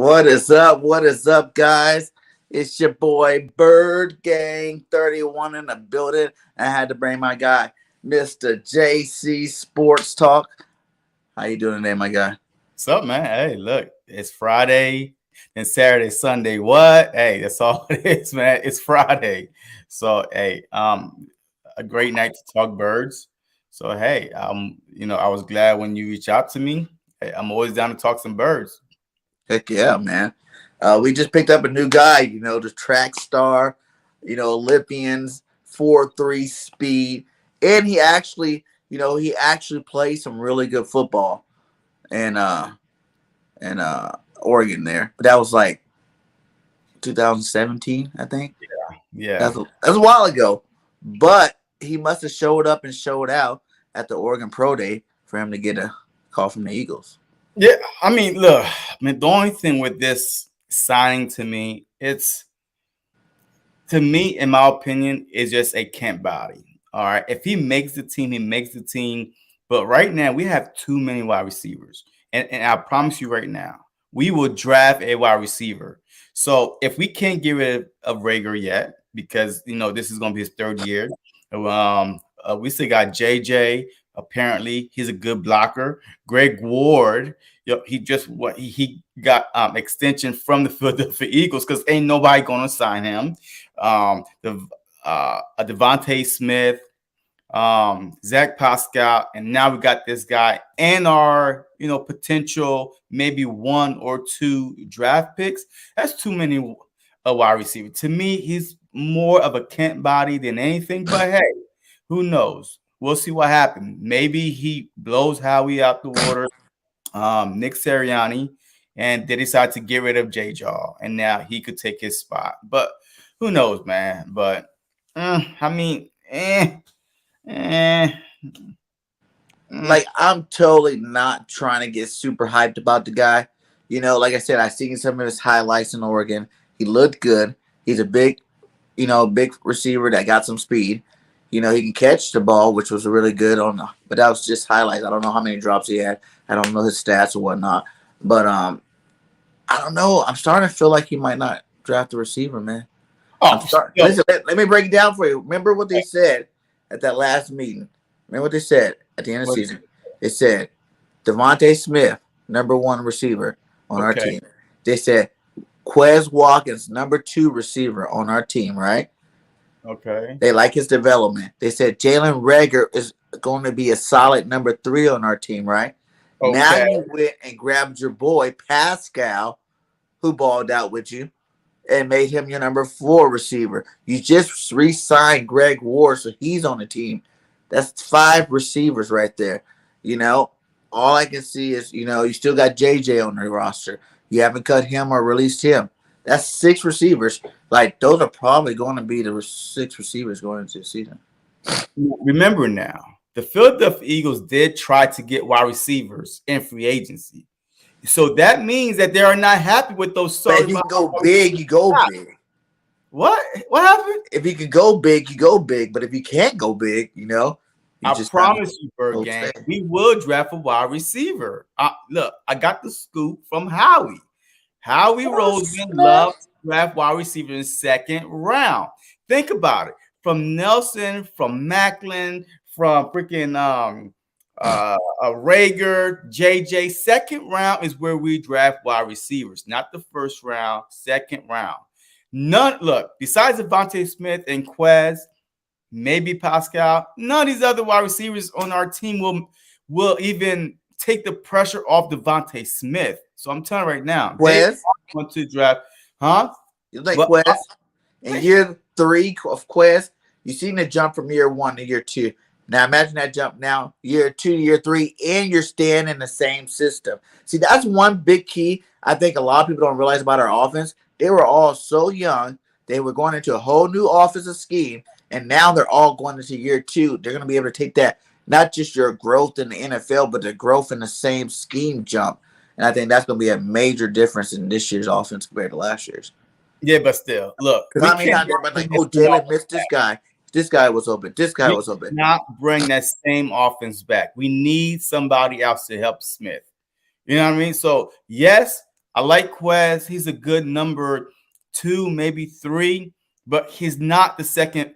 What is up? What is up, guys? It's your boy Bird Gang 31 in the building. I had to bring my guy, Mr. JC Sports Talk. How you doing today, my guy? What's up, man? Hey, look, it's Friday and Saturday, Sunday. What? Hey, that's all it is, man. It's Friday. So, hey, a great night to talk birds. So, hey, I was glad when you reached out to me. Hey, I'm always down to talk some birds. Heck yeah, man. We just picked up a new guy, the track star, Olympians, 4.3 speed. And he actually plays some really good football in Oregon there. But that was like 2017, I think. Yeah. That's a while ago. But he must have showed up and showed out at the Oregon Pro Day for him to get a call from the Eagles. Yeah. I mean, look, the only thing with this signing to me, in my opinion, is just a camp body. All right. If he makes the team, he makes the team. But right now, we have too many wide receivers. And I promise you right now, we will draft a wide receiver. So if we can't get rid of Rager yet, because, this is going to be his third year, we still got JJ. Apparently, he's a good blocker. Greg Ward, he got extension from the Philadelphia Eagles because ain't nobody going to sign him. Devontae Smith, Zach Pascal, and now we got this guy and our potential maybe 1 or 2 draft picks. That's too many wide receiver. To me, he's more of a camp body than anything. But hey, who knows? We'll see what happens. Maybe he blows Howie out the water, Nick Sirianni, and they decide to get rid of J-Jaw, and now he could take his spot. But who knows, man? But Like, I'm totally not trying to get super hyped about the guy. Like I said, I seen some of his highlights in Oregon. He looked good. He's a big receiver that got some speed. He can catch the ball, which was really good but that was just highlights. I don't know how many drops he had. I don't know his stats or whatnot. But I don't know. I'm starting to feel like he might not draft a receiver, man. Listen, let me break it down for you. Remember what they said at that last meeting. Remember what they said at the end of the season. They said Devontae Smith, number 1 receiver on our team. They said Quez Watkins, number 2 receiver on our team, right? Okay. They like his development. They said Jalen Rager is going to be a solid number 3 on our team, right? Okay. Now you went and grabbed your boy Pascal, who balled out with you, and made him your number 4 receiver. You just re-signed Greg Ward, so he's on the team. That's 5 receivers right there. All I can see is, you still got JJ on the roster. You haven't cut him or released him. That's 6 receivers. Like, those are probably going to be the 6 receivers going into the season. Remember now, the Philadelphia Eagles did try to get wide receivers in free agency. So that means that they are not happy with those. But if you can go big, you go big. What happened? If you can go big, you go big. But if you can't go big, I promise you, Bird Gang, we will draft a wide receiver. Look, I got the scoop from Howie. Howie Roseman loves to draft wide receiver in the 2nd round. Think about it. From Nelson, from Macklin, from freaking Rager, JJ. 2nd round is where we draft wide receivers, not the 1st round, 2nd round. Look, besides Devontae Smith and Quez, maybe Pascal, none of these other wide receivers on our team will even take the pressure off Devontae Smith. So I'm telling you right now, Quez want to draft, huh? You think Quez in year 3 of Quez, you seen the jump from year 1 to year 2. Now imagine that jump now, year 2 to year 3, and you're staying in the same system. See, that's one big key I think a lot of people don't realize about our offense. They were all so young. They were going into a whole new offensive scheme, and now they're all going into year 2. They're going to be able to take that, not just your growth in the NFL, but the growth in the same scheme jump. And I think that's going to be a major difference in this year's offense compared to last year's. Yeah, but still, look. Because I mean, everybody's like, oh, Jalen missed this guy. This guy was open. This guy was open. Not bring that same offense back. We need somebody else to help Smith. You know what I mean? So, yes, I like Quez. He's a good number 2, maybe 3, but he's not the second.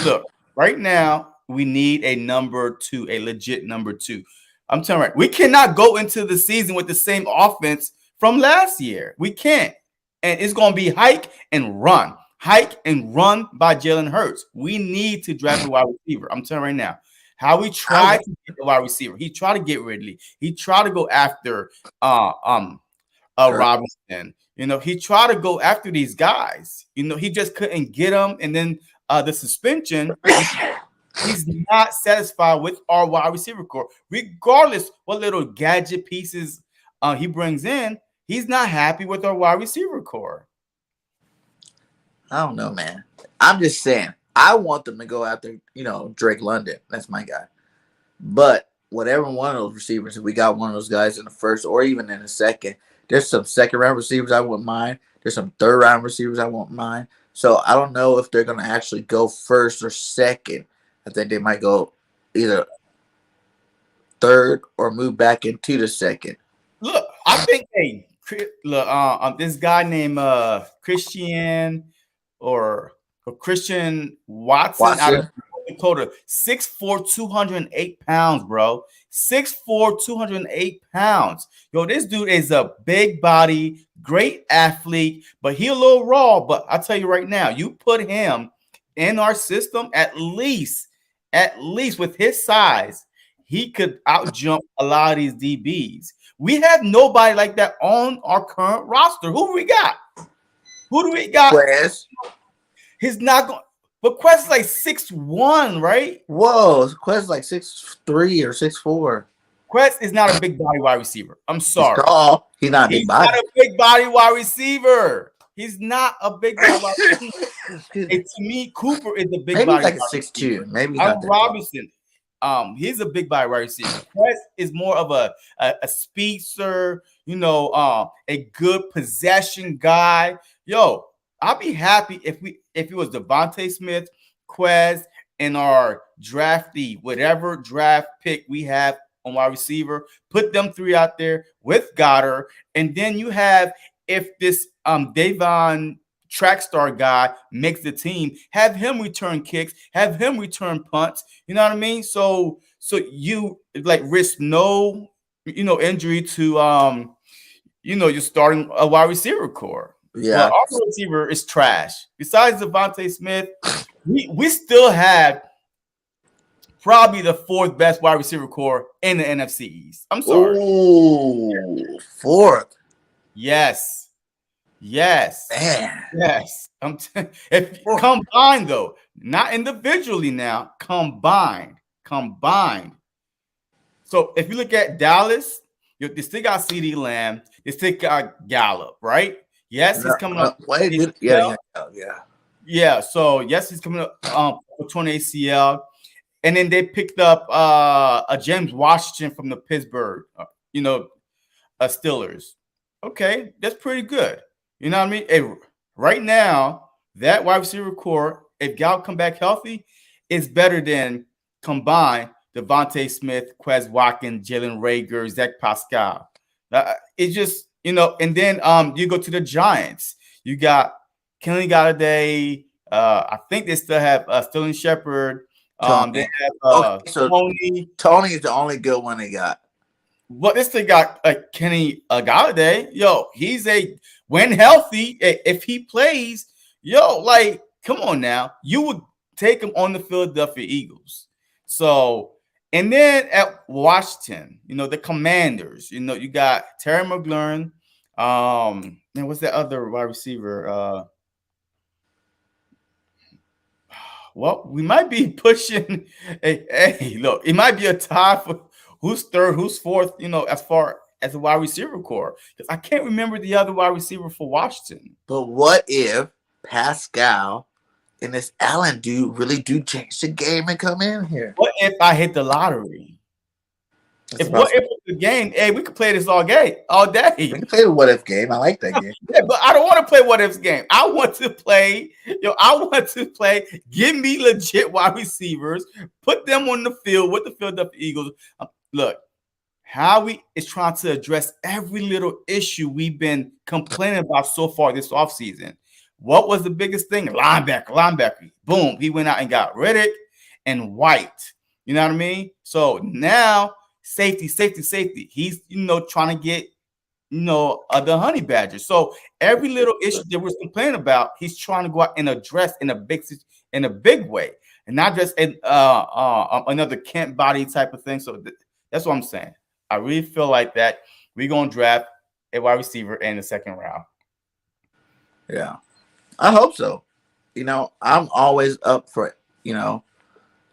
Look, right now, we need a number 2, a legit number 2. I'm telling you, right, we cannot go into the season with the same offense from last year. We can't. And it's going to be hike and run by Jalen Hurts. We need to draft a wide receiver. I'm telling you right now. How we tried to get the wide receiver. He tried to get Ridley. He tried to go after Robinson. He tried to go after these guys. He just couldn't get them. And then the suspension, he's not satisfied with our wide receiver core. Regardless what little gadget pieces he brings in, he's not happy with our wide receiver core. I don't know, man. I'm just saying. I want them to go after, Drake London. That's my guy. But whatever one of those receivers, if we got one of those guys in the first or even in the second, there's some second-round receivers I wouldn't mind. There's some third-round receivers I won't mind. So I don't know if they're going to actually go first or second. I think they might go either third or move back into the second. Look, I think this guy named Christian Watson out of Dakota, 6'4", 208 pounds, bro. 6'4", 208 pounds. Yo, this dude is a big body, great athlete, but he a little raw. But I'll tell you right now, you put him in our system, at least with his size, he could outjump a lot of these DBs. We have nobody like that on our current roster. Who do we got? Quez. He's not going. But Quez is like 6'1", right? Whoa, Quez is like 6'3" or 6'4". Quez is not a big body wide receiver. I'm sorry. He's tall. He's not a big body. He's not a big body wide receiver. He's not a big body wide receiver. And to me, Cooper is a big maybe body. Maybe like a 6'2". Maybe I'm Robinson. He's a big body wide receiver. Quez is more of a speedster, a good possession guy. Yo, I'll be happy if it was Devontae Smith, Quez, and our draftee, whatever draft pick we have on wide receiver, put them 3 out there with Goedert, and then you have, if this Davon track star guy makes the team, have him return kicks, have him return punts. You know what I mean? So you like risk no, injury to you're starting a wide receiver core. Yeah, but our receiver is trash. Besides Devontae Smith, we still have probably the 4th best wide receiver core in the NFC East. I'm sorry. Ooh, 4th. Yes. Man. Yes. If combined though, not individually now, combined. So if you look at Dallas, they still got CeeDee Lamb, they still got Gallup, right? Yes, he's coming up. Yeah. So yes, he's coming up for torn ACL, and then they picked up a James Washington from the Pittsburgh, Steelers. Okay, that's pretty good. You know what I mean? Hey, right now, that wide receiver core, if Gallup come back healthy, is better than combined Devontae Smith, Quez Watkins, Jalen Reagor, Zach Pascal. It's just. And then you go to the Giants. You got Kenny Golladay. I think they still have Sterling Shepard. They have Tony. Tony is the only good one they got. But they still got Kenny Golladay. Yo, he's when healthy, if he plays, like, come on now. You would take him on the Philadelphia Eagles. So, and then at Washington, the Commanders, you got Terry McLaurin. And what's that other wide receiver? Well, we might be pushing. Hey, look, it might be a tie for who's 3rd, who's 4th, as far as the wide receiver core. Because I can't remember the other wide receiver for Washington. But what if Pascal and this Allen dude really do change the game and come in here? What if I hit the lottery? If it's the game, hey, we could play this all day. We can play the what if game. I like that game. Yeah, but I don't want to play what ifs game. I want to play. Give me legit wide receivers. Put them on the field with the Philadelphia Eagles. Look, Howie is trying to address every little issue we've been complaining about so far this offseason. What was the biggest thing? Linebacker. Boom. He went out and got Riddick and White. You know what I mean? So now safety. He's, trying to get, the Honey Badger. So every little issue that we're complaining about, he's trying to go out and address in a big way, and not just in another Kent body type of thing. So that's what I'm saying. I really feel like that we're gonna draft a wide receiver in the second round. Yeah, I hope so. I'm always up for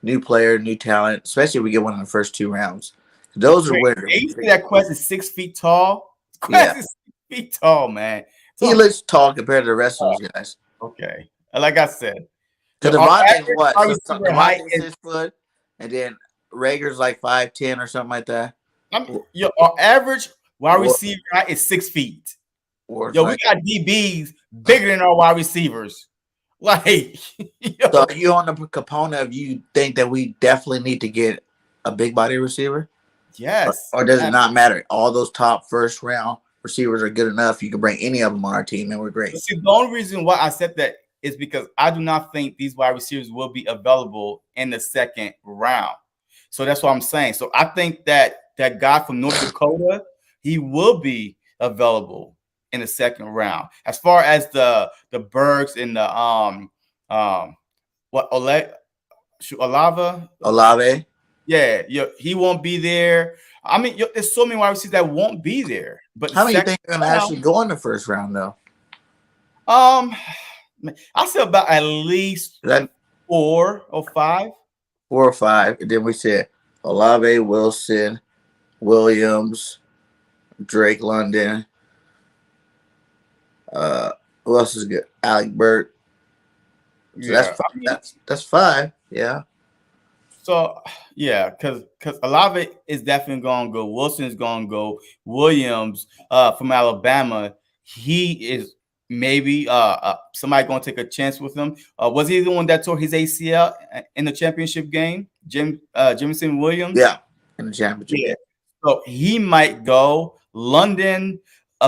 new player, new talent, especially if we get one in the first 2 rounds. Those are winners. You see that Quest is 6 feet tall. Quest is 6 feet tall, man. So, he looks tall compared to the rest of those guys. Okay, like I said, because Devontae's what? Devontae's 6 foot, and then Rager's like 5'10" or something like that. Our average wide receiver is 6 feet. We got DBs bigger than our wide receivers. Like, so you on the component of you think that we definitely need to get a big body receiver? Yes. Or does it not matter? All those top first round receivers are good enough. You can bring any of them on our team, and we're great. See, the only reason why I said that is because I do not think these wide receivers will be available in the second round. So that's what I'm saying. So I think that guy from North Dakota, he will be available in the second round. As far as the Bergs and the Olave. Yeah, he won't be there. I mean, there's so many wide receivers that won't be there. But how many think are going to actually go in the first round, though? I said about at least 4 or 5. 4 or 5. And then we said Olave, Wilson, Williams, Drake London. Who else is good? Alec Burt. So that's 5. Yeah. So yeah, because Olave is definitely going to go. Wilson is going to go. Williams from Alabama, he is maybe somebody going to take a chance with him. Was he the one that tore his ACL in the championship game? Jameson Williams. Yeah, in the championship. Yeah. So he might go. London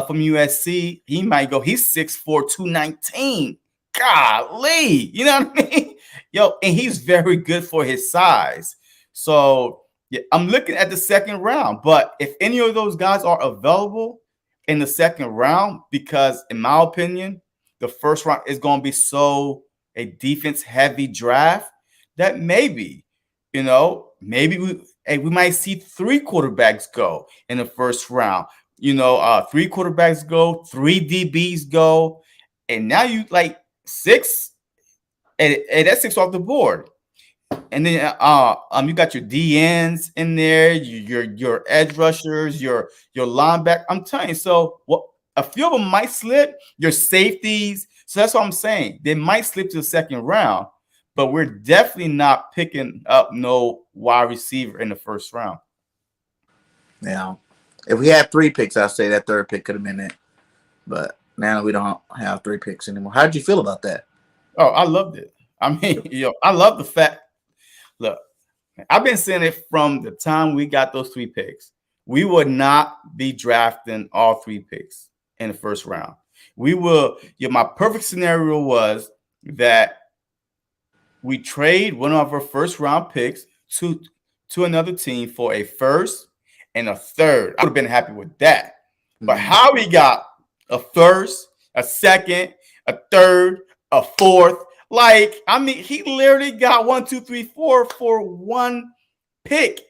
from USC, he might go. He's 6'4", 219. Golly, you know what I mean? And he's very good for his size. So yeah, I'm looking at the second round. But if any of those guys are available in the second round, because in my opinion, the first round is going to be a defense heavy draft that maybe we might see 3 quarterbacks go in the first round. 3 quarterbacks go, 3 DBs go, and now you like 6, and that's 6 off the board. And then you got your DNs in there, your edge rushers, your linebacker. I'm telling you, so a few of them might slip, your safeties. So that's what I'm saying. They might slip to the second round, but we're definitely not picking up no wide receiver in the first round. Yeah. If we had 3 picks, I'd say that third pick could have been it. But now we don't have 3 picks anymore. How did you feel about that? Oh, I loved it. I mean, I love the fact. Look, I've been saying it from the time we got those 3 picks. We would not be drafting all 3 picks in the first round. We will. My perfect scenario was that we trade one of our first round picks to another team for a first and a third. I would have been happy with that. But how we got a first, a second, a third, a fourth. Like, I mean, he literally got 1, 2, 3, 4 for 1 pick.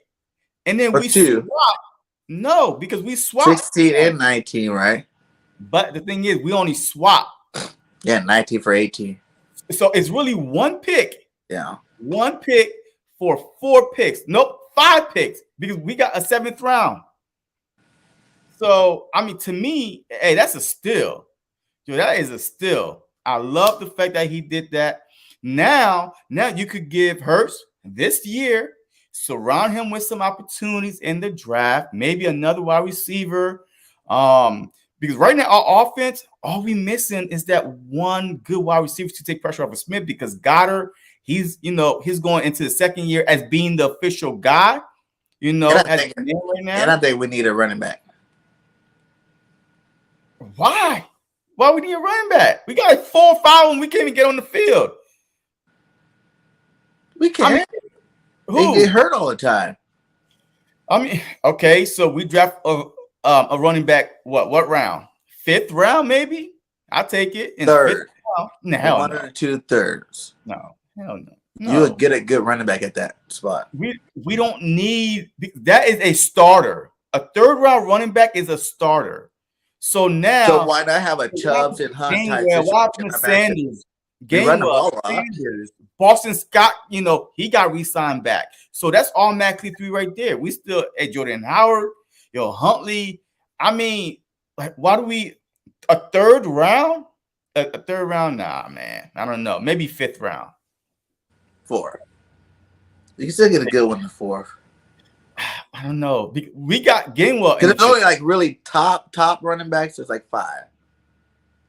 And then we swapped. No, because we swapped 16 and 19, right? But the thing is, we only swapped. Yeah, 19 for 18. So it's really 1 pick. Yeah. 1 pick for 4 picks. Nope, 5 picks, because we got a 7th round. So, I mean, to me, hey, that's a steal. Dude, that is a steal. I love the fact that he did that. Now you could give Hurts this year, surround him with some opportunities in the draft, maybe another wide receiver. Because right now our offense, all we missing is that 1 good wide receiver to take pressure off of Smith, because Goedert, he's going into the second year as being the official guy. you And know, I as think, a man right and I now. think we need a running back. Why? Why we need a running back? We got like 4 or 5 and we can't even get on the field. We I mean, can't. They get who? hurt all the time. I mean, okay, so we draft a running back. What round? 5th round, maybe. I'll take it in 5th Third, round. No, hell one no, or the two thirds. no, hell no, You would no. get a good running back at that spot. We don't need that. Is a starter. A 3rd round running back is a starter. So So now, why not have a Chubbs and Hunt type Gainwell, what situation? happened to I'm asking. Sanders? We run the Gainwell, ball a lot. Sanders, Boston Scott, you know, he got re-signed back. So that's automatically 3 right there. We still at Jordan Howard, Huntley. I mean, like, why do we a 3rd round? A 3rd round? Nah, man. I don't know. Maybe 5th round. 4. You can still get a good one in the 4th. I don't know. We got Gainwell in Because the it's only like really top running backs. There's like 5.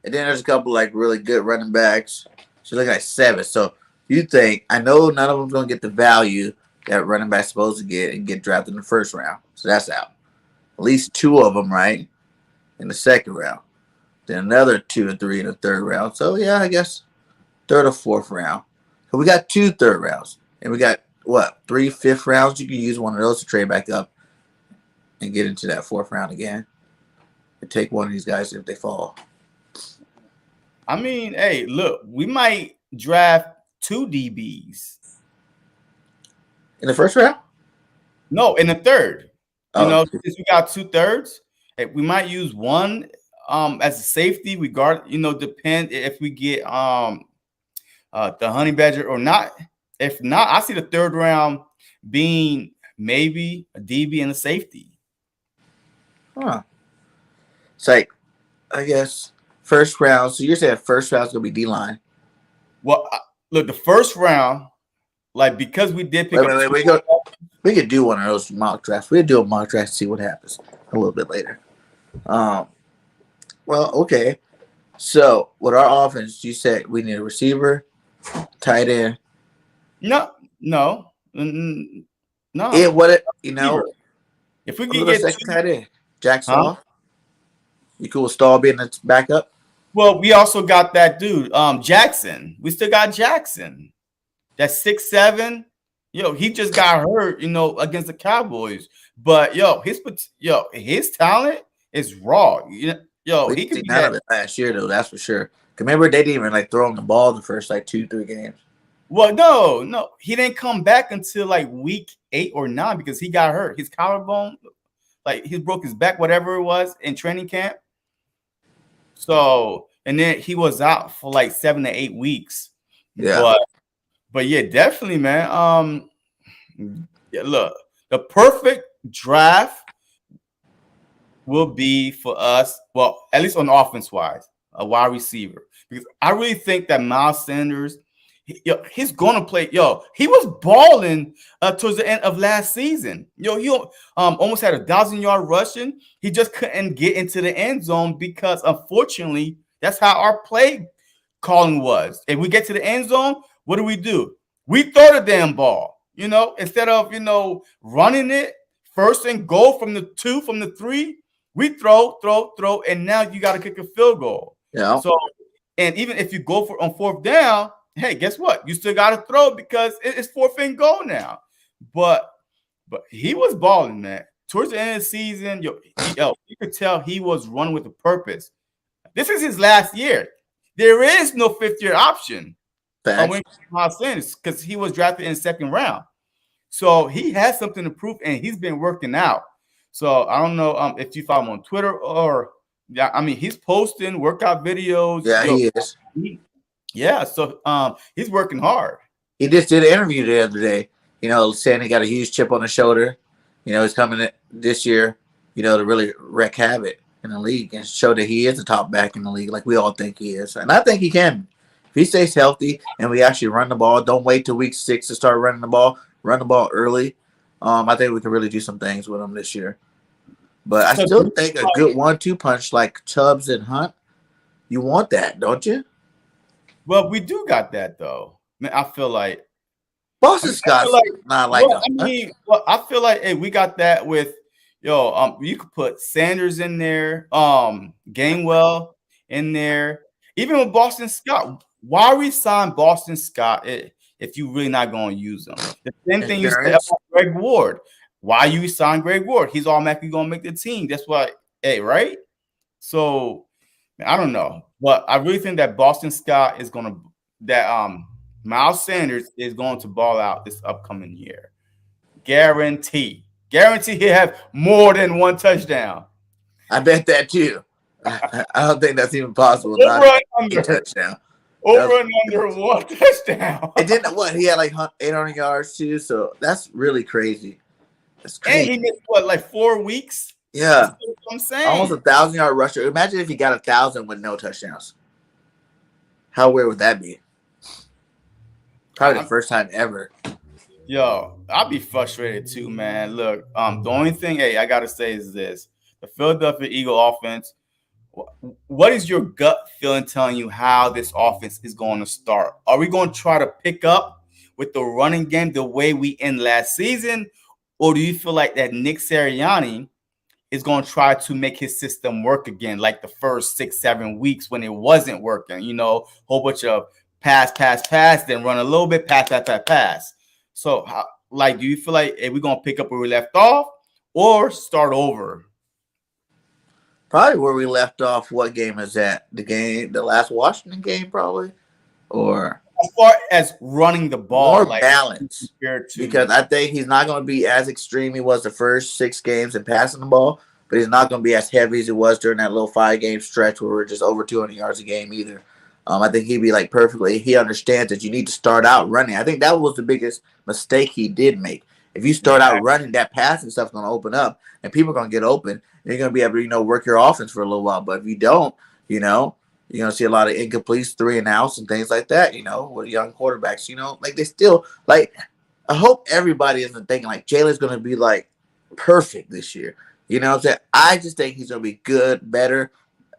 And then there's a couple like really good running backs. So look like 7. So you think, I know none of them's going to get the value that running back's supposed to get and get drafted in the 1st round. So that's out. At least 2 of them, right? In the 2nd round. Then another 2 or 3 in the 3rd round. So yeah, I guess 3rd or 4th round. So we got 2 3rd rounds. And we got, 3 5th rounds? You can use one of those to trade back up and get into that 4th round again. And take one of these guys if they fall. I mean, hey, look, we might draft 2 DBs. In the 1st round? No, in the 3rd. You Oh. know, since we got 2 thirds, hey, we might use one as a safety. Depend if we get the honey badger or not. If not, I see the 3rd round being maybe a DB and a safety. Huh. It's like, I guess 1st round. So you're saying 1st round's gonna be D-line. Well, look, the 1st round, like, because we did pick up. We could do one of those mock drafts. We could do a mock draft to see what happens a little bit later. Well, okay. So with our offense, you said we need a receiver, tight end. No. If we can get second tight end, Jack Stahl. You cool with Stahl being the backup? Well, we also got that dude, Jackson. We still got Jackson. That's 6'7". He just got hurt, against the Cowboys. But his talent is raw. He could be out of it last year though. That's for sure. Remember, they didn't even throw him the ball in the first 2-3 games. Well, no, he didn't come back until week 8 or 9 because he got hurt. His collarbone, he broke his back, whatever it was, in training camp. So, and then he was out for 7 to 8 weeks. Yeah. But yeah, definitely, man. Look, the perfect draft will be for us, well, at least on offense wise, a wide receiver. Because I really think that Miles Sanders, he's gonna play. He was balling towards the end of last season. He almost had 1,000-yard rushing. He just couldn't get into the end zone because, unfortunately, that's how our play calling was. If we get to the end zone, what do? We throw the damn ball, instead of, running it 1st and goal from the 2, from the 3, we throw, and now you got to kick a field goal. Yeah. So, and even if you go on 4th down, hey, guess what? You still got to throw because it's 4th and goal now. But he was balling, man. Towards the end of the season, you could tell he was running with a purpose. This is his last year. There is no 5th-year option because he was drafted in the 2nd round. So he has something to prove, and he's been working out. So I don't know if you follow him on Twitter or he's posting workout videos. Yeah, he is. So he's working hard. He just did an interview the other day, saying he got a huge chip on the shoulder. He's coming in this year, to really wreak havoc in the league and show that he is a top back in the league like we all think he is. And I think he can. If he stays healthy and we actually run the ball, don't wait till week 6 to start running the ball, run the ball early. I think we can really do some things with him this year. But I still think a good 1-2 punch like Chubbs and Hunt, you want that, don't you? Well, we do got that, though. Man, I feel like Boston I feel Scott's like, not like well, a I mean, well, I feel like, hey, we got that with, you could put Sanders in there, Gainwell in there, even with Boston Scott. Why resign Boston Scott if you really not going to use him? The same thing you said experience. about Greg Ward. Why you resign Greg Ward? He's automatically going to make the team. That's why, hey, right? So I don't know, but I really think that Boston Scott is going to that Miles Sanders is going to ball out this upcoming year. Guarantee. Guarantee he'll have more than one touchdown. I bet that too. I don't think that's even possible. Over Not and a under. touchdown. Over and under one touchdown. And then what? He had like 800 yards too. So that's really crazy. That's And crazy. he missed what, like 4 weeks? Yeah, That's what I'm saying. almost 1,000-yard rusher. Imagine if he got 1,000 with no touchdowns. How weird would that be? Probably the first time ever. Yo, I'll be frustrated too, man. Look, the only thing, hey, I gotta say is this: the Philadelphia Eagle offense. What is your gut feeling telling you how this offense is going to start? Are we going to try to pick up with the running game the way we end last season, or do you feel like that Nick Sirianni is going to try to make his system work again, like the first 6-7 weeks when it wasn't working? Whole bunch of pass, then run a little bit, pass. So, do you feel like we're going to pick up where we left off or start over? Probably where we left off. What game is that? The last Washington game, probably, or as far as running the ball, more balance. Because I think he's not going to be as extreme he was the first 6 games in passing the ball, but he's not going to be as heavy as he was during that little 5-game stretch where we're just over 200 yards a game either. I think he'd be like perfectly. He understands that you need to start out running. I think that was the biggest mistake he did make. If you start out running, that passing stuff's going to open up, and people are going to get open. And you're going to be able to, work your offense for a little while. But if you don't, you're going to see a lot of incompletes, 3-and-outs, and things like that, with young quarterbacks. They still, I hope everybody isn't thinking, Jalen's going to be, perfect this year. You know what I'm saying? I just think he's going to be good, better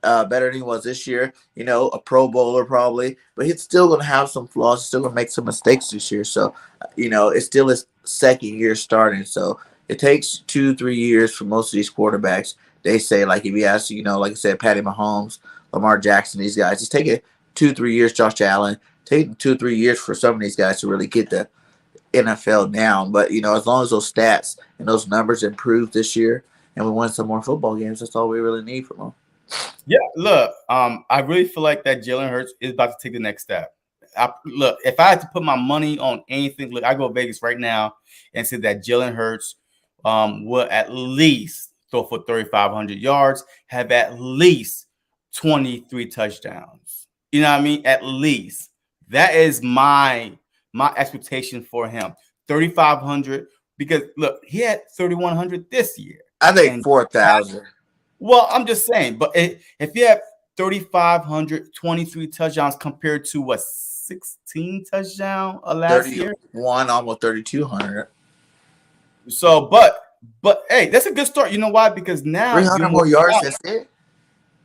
than he was this year. A Pro Bowler probably, but he's still going to have some flaws. He's still going to make some mistakes this year. So, it's still his second year starting. So it takes 2-3 years for most of these quarterbacks. They say, if you ask, like I said, Patty Mahomes, Lamar Jackson, these guys, it's taking 2-3 years. Josh Allen, taking 2-3 years for some of these guys to really get the NFL down. But as long as those stats and those numbers improve this year, and we win some more football games, that's all we really need from them. Yeah, look, I really feel like that Jalen Hurts is about to take the next step. Look, if I had to put my money on anything, look, I go to Vegas right now and say that Jalen Hurts will at least throw for 3,500 yards, have at least 23 touchdowns. You know what I mean? At least. That is my expectation for him. 3,500, because look, he had 3,100 this year. I think 4,000. Well, I'm just saying, but if you have 3,500, 23 touchdowns compared to what, 16 touchdowns last year? 31, almost 3,200. So, but hey, that's a good start. You know why? Because now 300 more yards. That's it.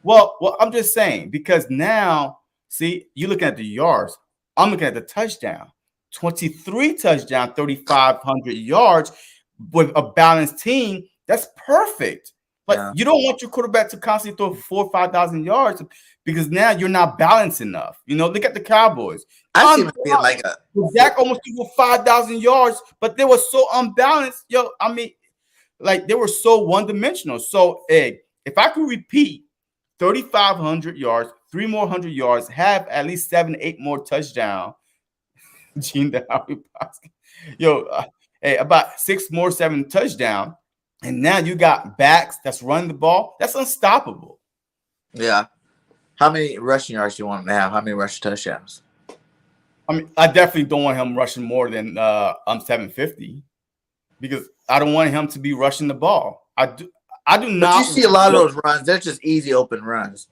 Well, I'm just saying, because now, see, you're looking at the yards. I'm looking at the touchdown. 23 touchdowns, 3,500 yards with a balanced team. That's perfect. But you don't want your quarterback to constantly throw 4,000 or 5,000 yards because now you're not balanced enough. Look at the Cowboys. I see him being like Dak almost threw 5,000 yards, but they were so unbalanced. They were so one-dimensional. So, hey, if I could repeat 3,500 yards, 3 more 100 yards, have at least 7-8 more touchdowns. Hey, about 6 more 7 touchdowns. And now you got backs that's running the ball. That's unstoppable. Yeah. How many rushing yards do you want him to have? How many rushing touchdowns? I mean, I definitely don't want him rushing more than 750 because I don't want him to be rushing the ball. I do not. But you see a lot of those runs. They're just easy open runs.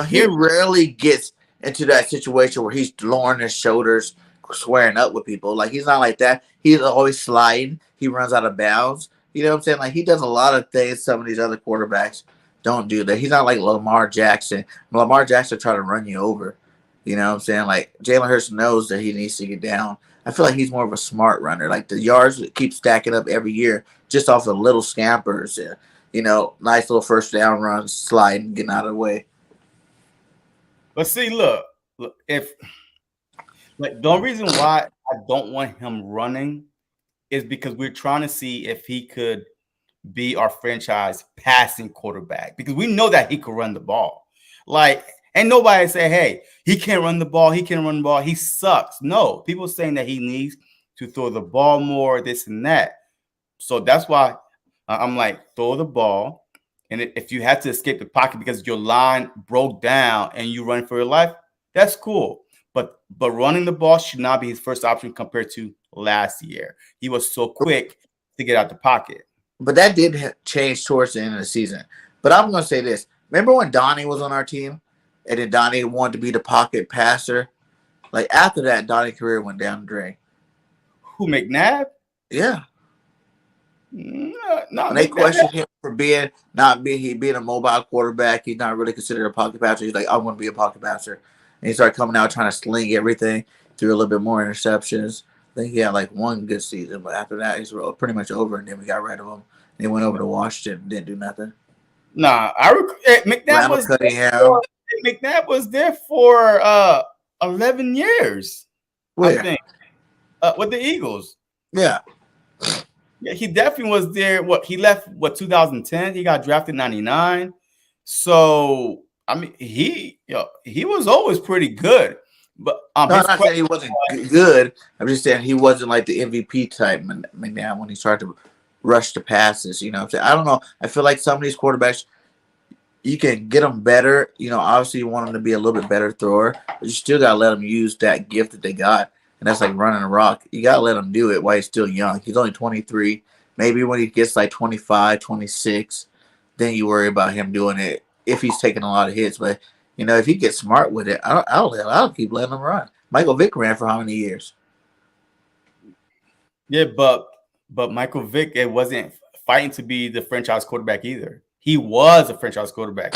He rarely gets into that situation where he's lowering his shoulders, squaring up with people. He's not like that. He's always sliding. He runs out of bounds. You know what I'm saying? He does a lot of things some of these other quarterbacks don't do. That he's not like Lamar Jackson. Lamar Jackson try to run you over. You know what I'm saying? Jalen Hurts knows that he needs to get down. I feel like he's more of a smart runner. Like the yards keep stacking up every year just off of little scampers and nice little first down runs, sliding, getting out of the way. But see, look, if like the only reason why I don't want him running is because we're trying to see if he could be our franchise passing quarterback because we know that he could run the ball. Like, ain't nobody say, hey, he can't run the ball. He can't run the ball. He sucks. No, people saying that he needs to throw the ball more, this and that. So that's why I'm like, throw the ball. And if you had to escape the pocket because your line broke down and you run for your life, that's cool. But running the ball should not be his first option compared to last year. He was so quick to get out the pocket. But that did change towards the end of the season. But I'm going to say this. Remember when Donnie was on our team? And then Donnie wanted to be the pocket passer? Like, after that, Donnie's career went down the drain. Who, McNabb? Yeah. Not when they McNabb. questioned him for being a mobile quarterback, he's not really considered a pocket passer. He's like, I want to be a pocket passer. And he started coming out trying to sling everything, threw a little bit more interceptions. I think he had like one good season, but after that, he's pretty much over. And then we got rid of him. And he went over to Washington, didn't do nothing. Nah, McNabb was there for 11 years. Where? I think with the Eagles. Yeah. Yeah, he definitely was there. He left 2010. He got drafted 99. So I mean, he was always pretty good. But no, I'm not saying he wasn't good. I'm just saying he wasn't like the MVP type McNabb when he started to rush the passes. You know what I'm saying? I don't know. I feel like some of these quarterbacks, you can get them better. Obviously you want them to be a little bit better thrower, but you still got to let them use that gift that they got. And that's like running a rock. You got to let him do it while he's still young. He's only 23. Maybe when he gets like 25, 26, then you worry about him doing it if he's taking a lot of hits. But, if he gets smart with it, I'll keep letting him run. Michael Vick ran for how many years? Yeah, but Michael Vick, it wasn't fighting to be the franchise quarterback either. He was a franchise quarterback.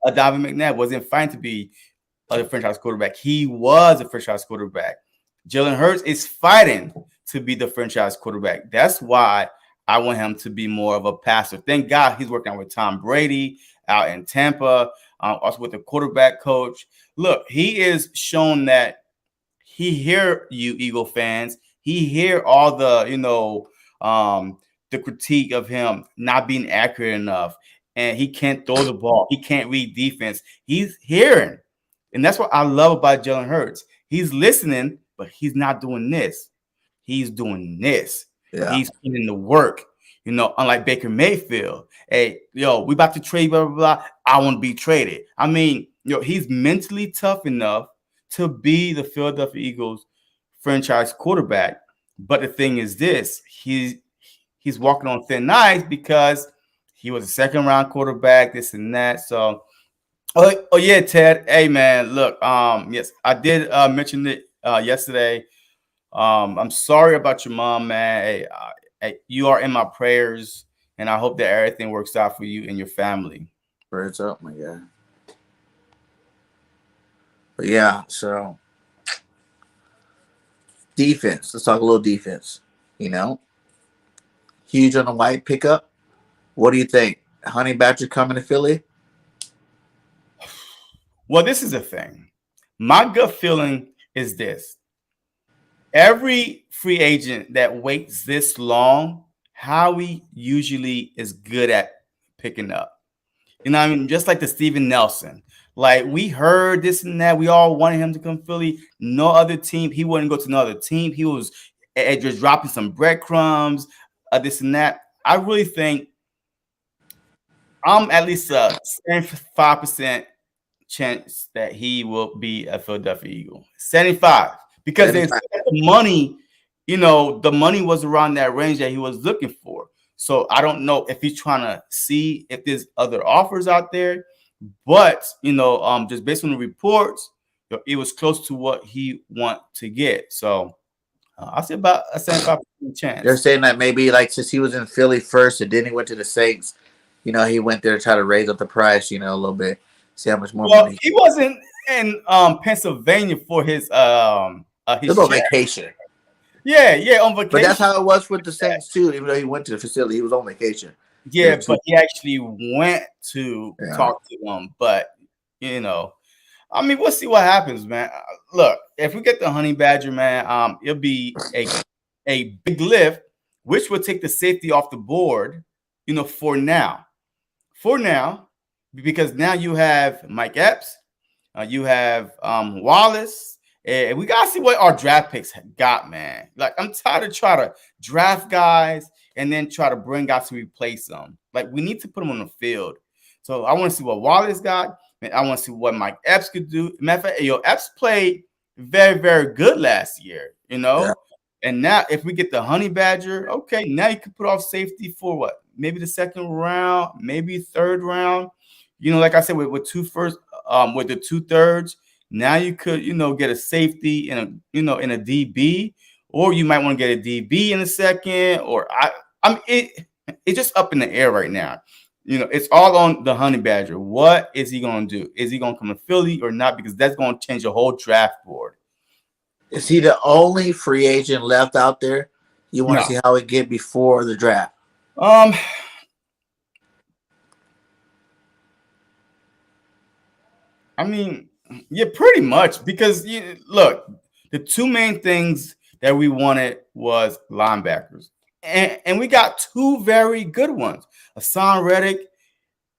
Donovan McNabb wasn't fighting to be a franchise quarterback. He was a franchise quarterback. Jalen Hurts is fighting to be the franchise quarterback. That's why I want him to be more of a passer. Thank God he's working out with Tom Brady out in Tampa, also with the quarterback coach. Look, he is shown that he hear you, Eagle fans. He hear all the, the critique of him not being accurate enough, and he can't throw the ball. He can't read defense. He's hearing, and that's what I love about Jalen Hurts. He's listening, but he's not doing this. He's doing this. Yeah. He's putting in the work. Unlike Baker Mayfield. Hey, we about to trade, blah, blah, blah. I want to be traded. I mean, he's mentally tough enough to be the Philadelphia Eagles franchise quarterback. But the thing is this, he's walking on thin ice because he was a second-round quarterback, this and that. So, oh yeah, Ted. Hey, man, look, yes, I did mention it yesterday. I'm sorry about your mom, man. Hey, you are in my prayers, and I hope that everything works out for you and your family. Prayers up, my guy. But yeah, so defense. Let's talk a little defense. Huge on the White pickup. What do you think? Honey Badger coming to Philly? Well, this is the thing. My gut feeling is this. Every free agent that waits this long, Howie usually is good at picking up. Just like the Steven Nelson. Like, we heard this and that. We all wanted him to come to Philly. No other team. He wouldn't go to another team. He was just dropping some breadcrumbs, this and that. I really think I'm at least a 75% chance that he will be a Philadelphia Eagle. 75. Because they said the money, the money was around that range that he was looking for. So I don't know if he's trying to see if there's other offers out there. But, just based on the reports, it was close to what he want to get. So I'll say about a 75% chance. They're saying that maybe since he was in Philly first and then he went to the Saints, he went there to try to raise up the price, a little bit, see how much more money. He wasn't in Pennsylvania for his vacation. Yeah, on But that's vacation. how it was with the Saints too. Even though he went to the facility, he was on vacation. Yeah, but he actually went to Yeah. talk to them. But you know, I mean, we'll see what happens, man. Look, if we get the honey badger, man, it'll be a big lift, which will take the safety off the board. You know, for now, because now you have Mike Epps, you have Wallace, and we gotta see what our draft picks got, man. Like I'm tired of trying to draft guys and then try to bring guys to replace them. Like we need to put them on the field. So I want to see what Wallace got, and I want to see what Mike Epps could do. Matter of fact, Epps played very, very good last year, you Yeah. know. And now, if we get the honey badger, okay, now you can put off safety for what? Maybe the second round, maybe third round. You know, like I said, with two first, with the 2/3, now you could, get a safety in in a DB, or you might want to get a DB in a second, or it's just up in the air right now. You know, it's all on the honey badger. What is he going to do? Is he going to come to Philly or not? Because that's going to change the whole draft board. Is he the only free agent left out there? You want to No. see how it get before the draft? Um, I mean, yeah, pretty much because look, the two main things that we wanted was linebackers, and we got two very good ones. Hassan Reddick,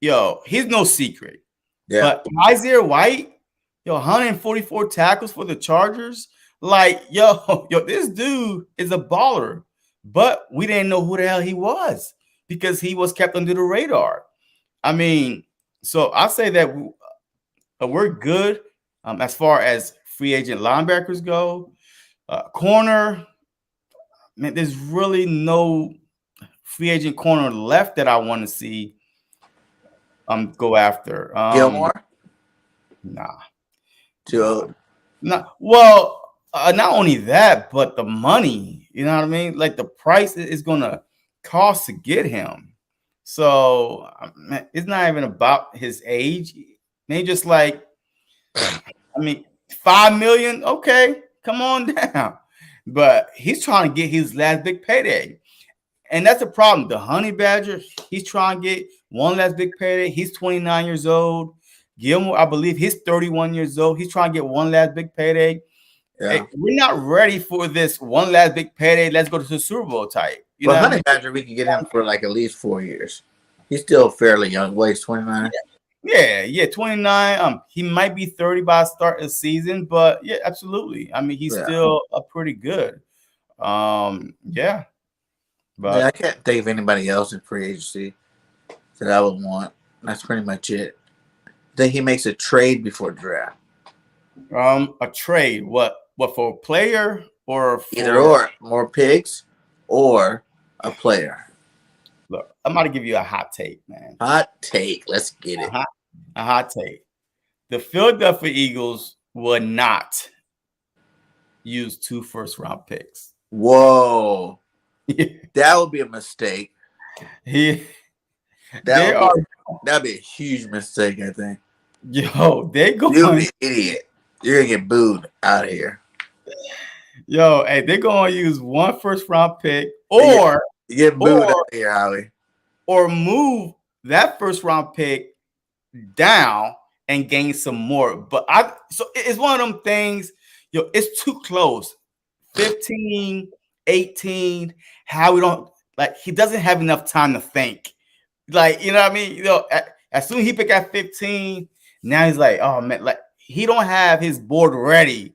he's no secret, Yeah. but Isaiah White, 144 tackles for the Chargers. Like, this dude is a baller, but we didn't know who the hell he was because he was kept under the radar. I mean, so I say that we're good as far as free agent linebackers go. Corner, man, there's really no free agent corner left that I want to see go after. Gilmore? Nah, Too old. not well. Not only that, but the money. You know what I mean? Like the price is gonna cost to get him. So man, it's not even about his age. They just like, I mean, 5 million. Okay, come on down. But he's trying to get his last big payday. And that's the problem. The honey badger, he's trying to get one last big payday. He's 29 years old. Gilmore, I believe he's 31 years old. He's trying to get one last big payday. Yeah. Hey, we're not ready for this one last big payday. Let's go to the Super Bowl type. You know Well, what I Honey mean? Badger, we can get him for like at least 4 years. He's still fairly young. Well, he's 29. Yeah, 29. He might be 30 by the start of the season, but yeah, absolutely. I mean, he's Yeah. still a pretty good. Yeah. But Yeah, I can't think of anybody else in free agency that I would want. That's pretty much it. I think he makes a trade before draft. a trade, what for a player or for Either or, more picks or a player. Look, I'm about to give you a hot take, man. Hot take. Let's get it. A hot take. The Philadelphia Eagles would not use 2 first-round picks. Whoa. That would be a mistake. That'd be a huge mistake, I think. They're going. You'll be an idiot. You're gonna get booed out of here. Hey, they're going to use 1 first-round pick, or you get booed out of here, Howie. Or move that first-round pick down and gain some more. But so it's one of them things. It's too close. 15, 18. How we don't like? He doesn't have enough time to think. Like, you know what I mean? As soon as he pick at 15, now he's like, oh man, like he don't have his board ready.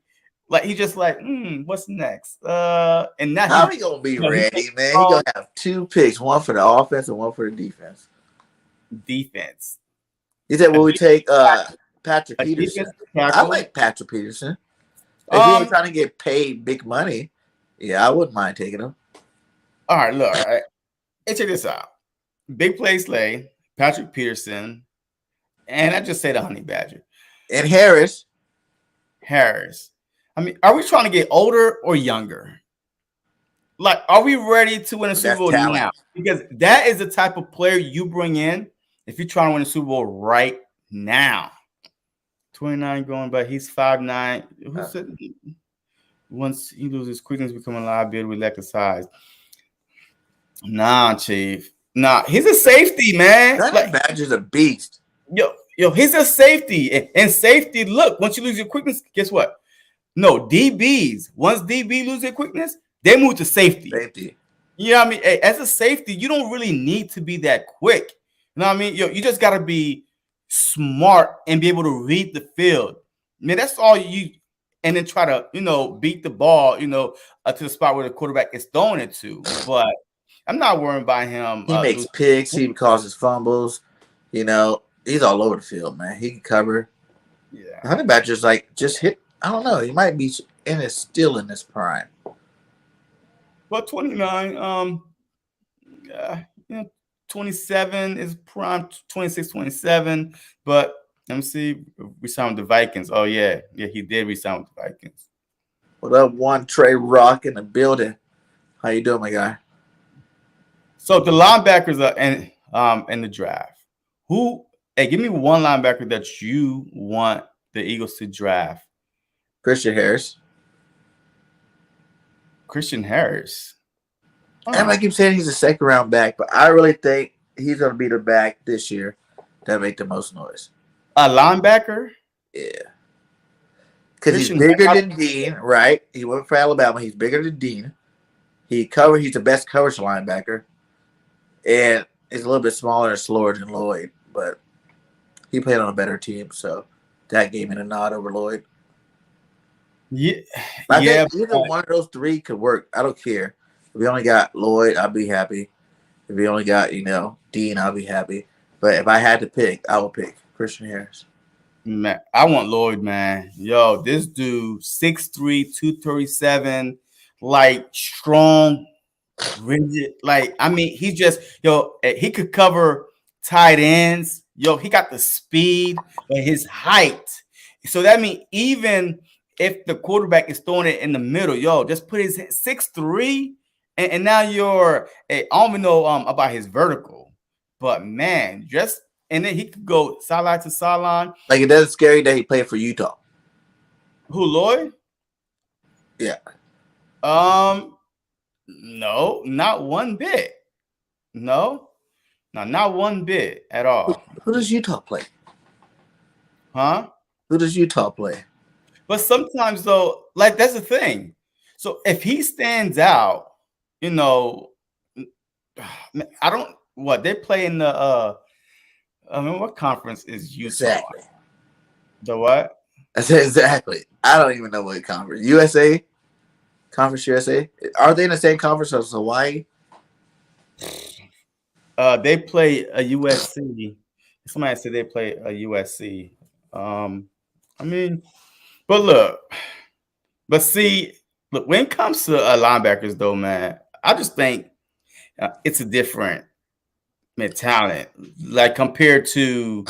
Like he just like, what's next? And now how he gonna be ready, man? He gonna have 2 picks, one for the offense and one for the defense. Defense. He said, "Will we take Patrick Peterson?" I like Patrick Peterson. If he ain't trying to get paid big money, yeah, I wouldn't mind taking him. All right, look, hey, check this out. Big play Slay, Patrick Peterson, and I just say the Honey Badger. And Harris. I mean, are we trying to get older or younger? Like, are we ready to win a Super Bowl now? Because that is the type of player you bring in if you're trying to win a Super Bowl right now. 29 going, but he's 5'9". Who said? Once he loses quickness, become a liability with lack of size. Nah, Chief. Nah, he's a safety, man. Honey Like, Badger's a beast. yo, he's a safety. And safety, look, once you lose your quickness, guess what? No, DBs. Once DB lose their quickness, they move to safety. Safety. You know what I mean? Hey, as a safety, you don't really need to be that quick. You know what I mean? Yo, you just got to be smart and be able to read the field. Man, that's all you. And then try to, beat the ball, to the spot where the quarterback is throwing it to. But I'm not worried about him. He makes picks. He causes fumbles. He's all over the field, man. He can cover. Yeah. Honey Badger's like just hit. I don't know. He might be still in his prime. But 29, 27 is prime, 26, 27. But let me see. We signed with the Vikings. Oh, yeah. Yeah, he did resign with the Vikings. What up, one Trey Rock in the building? How you doing, my guy? So the linebackers are in the draft. Give me one linebacker that you want the Eagles to draft. Christian Harris. Christian Harris. And I keep saying he's a second round back, but I really think he's going to be the back this year that make the most noise. A linebacker? Yeah. Because he's bigger than Dean, right? He went for Alabama. He's bigger than Dean. He's the best coverage linebacker. And he's a little bit smaller and slower than Lloyd, but he played on a better team, so that gave me a nod over Lloyd. Yeah. I think either one of those three could work. I don't care. If we only got Lloyd, I'd be happy. If we only got, Dean, I'll be happy. But if I had to pick, I would pick Christian Harris. Man, I want Lloyd, man. Yo, this dude, 6'3", 237, like strong, rigid. Like, I mean, he just, he could cover tight ends. Yo, he got the speed, but his height. So that means even if the quarterback is throwing it in the middle, just put his 6'3", and now I don't even know about his vertical, but man, and then he could go sideline to sideline. Like, it doesn't scare you that he played for Utah. Who, Lloyd? Yeah. No, not one bit. No, not one bit at all. Who does Utah play? Huh? Who does Utah play? But sometimes, though, like, that's the thing. So if he stands out, I don't. What they play in the? What conference is Utah? Exactly. The what? I said exactly. I don't even know what conference. USA? Conference USA? Are they in the same conference as Hawaii? They play a USC. Somebody said they play a USC. Look, when it comes to linebackers, though, man, I just think it's a different talent, like compared to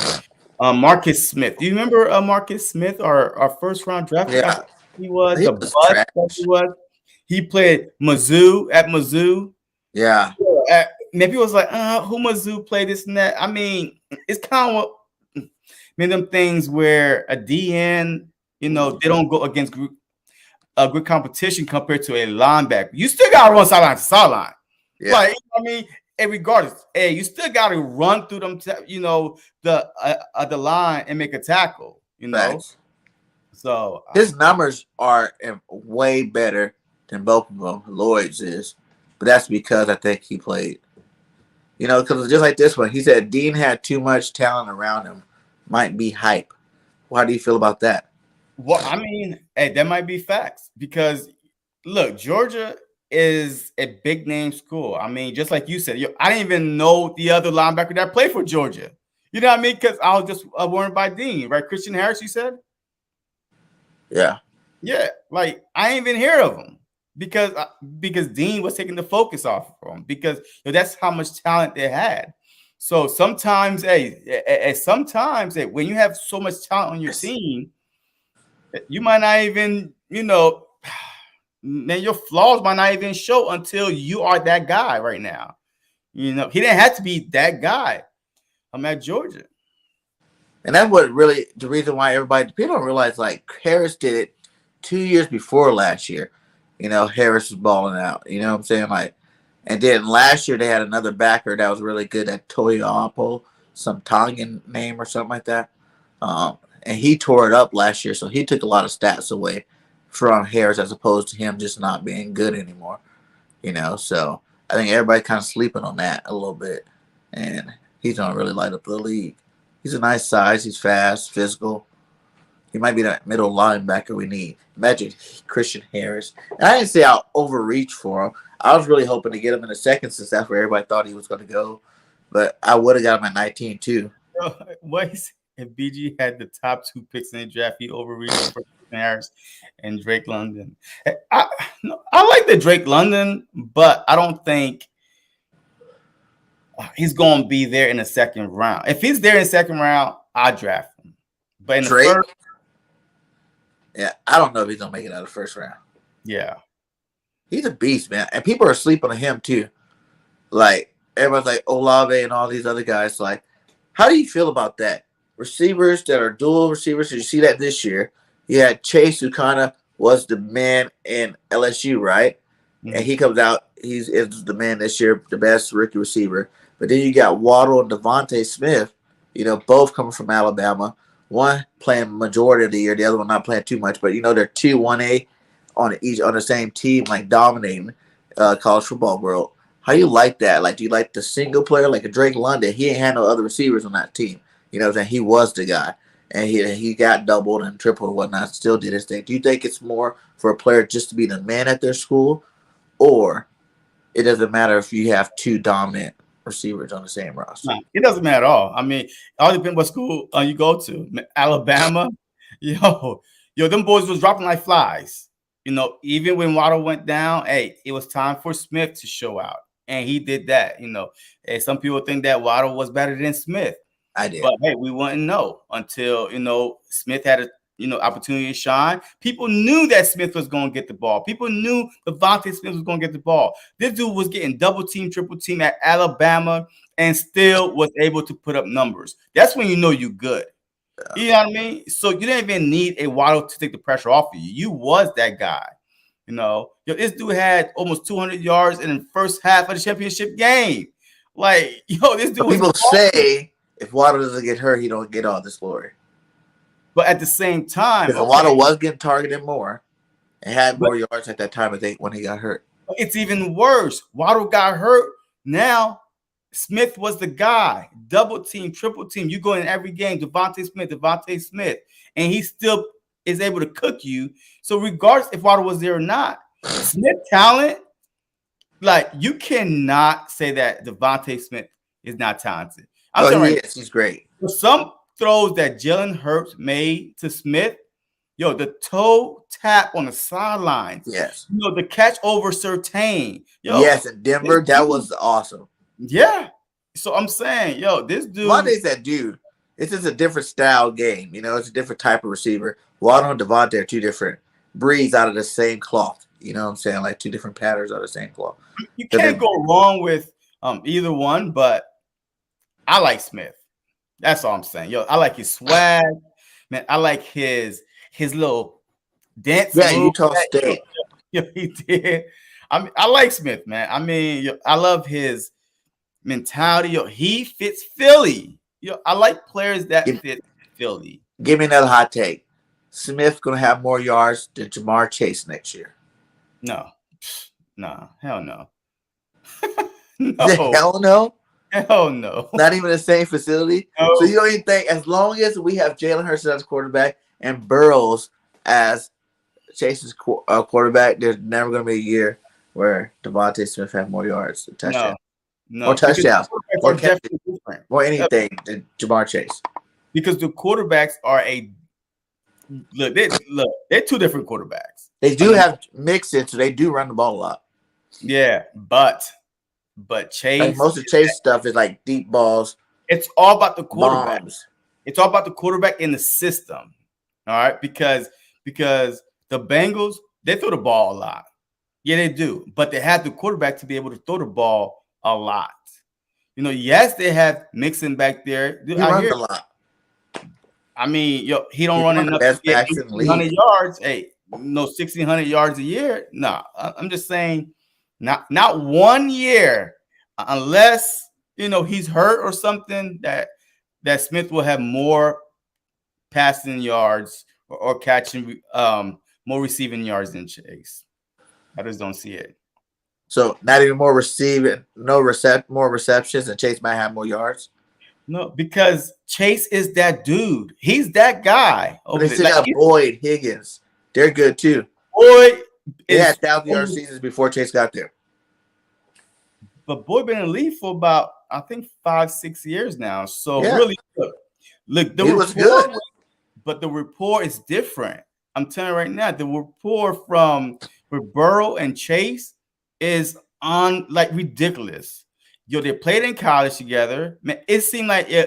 Marcus Smith. Do you remember Marcus Smith, our first round draft? Yeah, he was the bust that he was. He played at Mizzou. Yeah. Maybe it was like, who Mizzou played this and that. I mean, it's kind of them things where a DN, they don't go against a good competition compared to a linebacker. You still got to run sideline to sideline. Yeah. Like, I mean, regardless, you still got to run through them, the line and make a tackle, Thanks. So his numbers are way better than both of them. Lloyd's is, but that's because I think he played. Because just like this one, he said Dean had too much talent around him. Might be hype. How do you feel about that? Well, I mean, that might be facts because, look, Georgia is a big name school. I mean, just like you said, I didn't even know the other linebacker that played for Georgia. You know what I mean? Because I was just warned by Dean, right? Christian Harris, you said? Yeah. Yeah, like I ain't even hear of him because Dean was taking the focus off of him because that's how much talent they had. So sometimes, when you have so much talent on your team, you might not even, then your flaws might not even show until you are that guy right now. He didn't have to be that guy. I'm at Georgia. And that's what really the reason why people don't realize, like, Harris did it 2 years before last year, Harris was balling out. You know what I'm saying? Like, and then last year they had another backer that was really good at Toyoapo, some Tongan name or something like that. And he tore it up last year, so he took a lot of stats away from Harris as opposed to him just not being good anymore. So I think everybody kind of sleeping on that a little bit, and he's gonna really light up the league. He's a nice size. He's fast, physical. He might be that middle linebacker we need. Imagine Christian Harris. And I didn't say I'll overreach for him. I was really hoping to get him in the second since that's where everybody thought he was going to go. But I would have got him at 19 too. If BG had the top 2 picks in the draft, he overreached for Harris and Drake London. I like the Drake London, but I don't think he's going to be there in the second round. If he's there in the second round, I draft him. But in Drake? the first, yeah, I don't know if he's going to make it out of the first round. Yeah. He's a beast, man. And people are sleeping on him too. Like, everyone's like Olave and all these other guys. Like, how do you feel about that? Receivers that are dual receivers. Did you see that this year? You had Chase, who kind of was the man in LSU, right? Mm-hmm. And he comes out, is the man this year, the best rookie receiver. But then you got Waddle and Devontae Smith, both coming from Alabama. One playing majority of the year, the other one not playing too much. But they're 2-1A on the same team, like dominating college football world. How do you like that? Like, do you like the single player, like a Drake London? He ain't had no other receivers on that team. You know what I'm saying? He was the guy. And he got doubled and tripled and whatnot, still did his thing. Do you think it's more for a player just to be the man at their school, or it doesn't matter if you have 2 dominant receivers on the same roster? No, it doesn't matter at all. I mean, it all depends what school you go to. Alabama, them boys was dropping like flies. Even when Waddle went down, hey, it was time for Smith to show out. And he did that, Hey, some people think that Waddle was better than Smith. I did. But hey, we wouldn't know until, Smith had a opportunity to shine. People knew that Smith was going to get the ball. People knew Devontae Smith was going to get the ball. This dude was getting double team, triple team at Alabama and still was able to put up numbers. That's when you're good. You know what I mean? So you didn't even need a Waddle to take the pressure off of you. You was that guy. This dude had almost 200 yards in the first half of the championship game. Like, this dude. People say if Waddle doesn't get hurt, he don't get all this glory. But at the same time, Waddle was getting targeted more and had more yards at that time when he got hurt. It's even worse. Waddle got hurt. Now Smith was the guy. Double team, triple team. You go in every game. Devontae Smith. And he still is able to cook you. So regardless if Waddle was there or not, Smith talent, like, you cannot say that Devontae Smith is not talented. He's great. Some throws that Jalen Hurts made to Smith, the toe tap on the sidelines. Yes. The catch over Surtain. Yes, in Denver, that was awesome. Yeah. So I'm saying, this dude. Monday's that dude. It's just a different style game. It's a different type of receiver. Waddle and Devontae are 2 different breeds out of the same cloth. You know what I'm saying? Like 2 different patterns out of the same cloth. You can't go wrong with either one, but I like Smith. That's all I'm saying. I like his swag. Man, I like his little dance. Yeah, Utah State. He did. I like Smith, man. I mean, I love his mentality. He fits Philly. I like players that fit Philly. Give me another hot take. Smith going to have more yards than Jamar Chase next year. No. Hell no. No. Hell no? Hell no. Not even the same facility? No. So you don't even think, as long as we have Jalen Hurts as quarterback and Burrows as Chase's quarterback, there's never going to be a year where Devontae Smith have more yards than touchdowns. No. Or touchdowns. Or catches. Or anything than Jamar Chase. Because the quarterbacks are they're 2 different quarterbacks. They do have mix-ins, so they do run the ball a lot. Yeah, but Chase, like most of Chase stuff is like deep balls. It's all about the quarterback. Bombs. It's all about the quarterback in the system. All right, because the Bengals, they throw the ball a lot. Yeah, they do, but they have the quarterback to be able to throw the ball a lot. Yes, they have Mixon back there. He runs a lot. I mean, he don't run enough to get 100 yards. Hey, no 1,600 yards a year. No, I'm just saying, not 1 year, unless he's hurt or something. That Smith will have more passing yards or catching more receiving yards than Chase. I just don't see it. So not even more receiving, more receptions, and Chase might have more yards. No, because Chase is that dude. He's that guy But over they there. still Like, got Boyd, Higgins. They're good too. Boyd They is, had 1,000-yard seasons before Chase got there. but Boyd been in the league for about, I think, 5-6 years now. So Yeah, really, look, he was good. but the rapport is different. I'm telling you right now, the rapport from with Burrow and Chase is on like ridiculous. They played in college together. Man, it seemed like they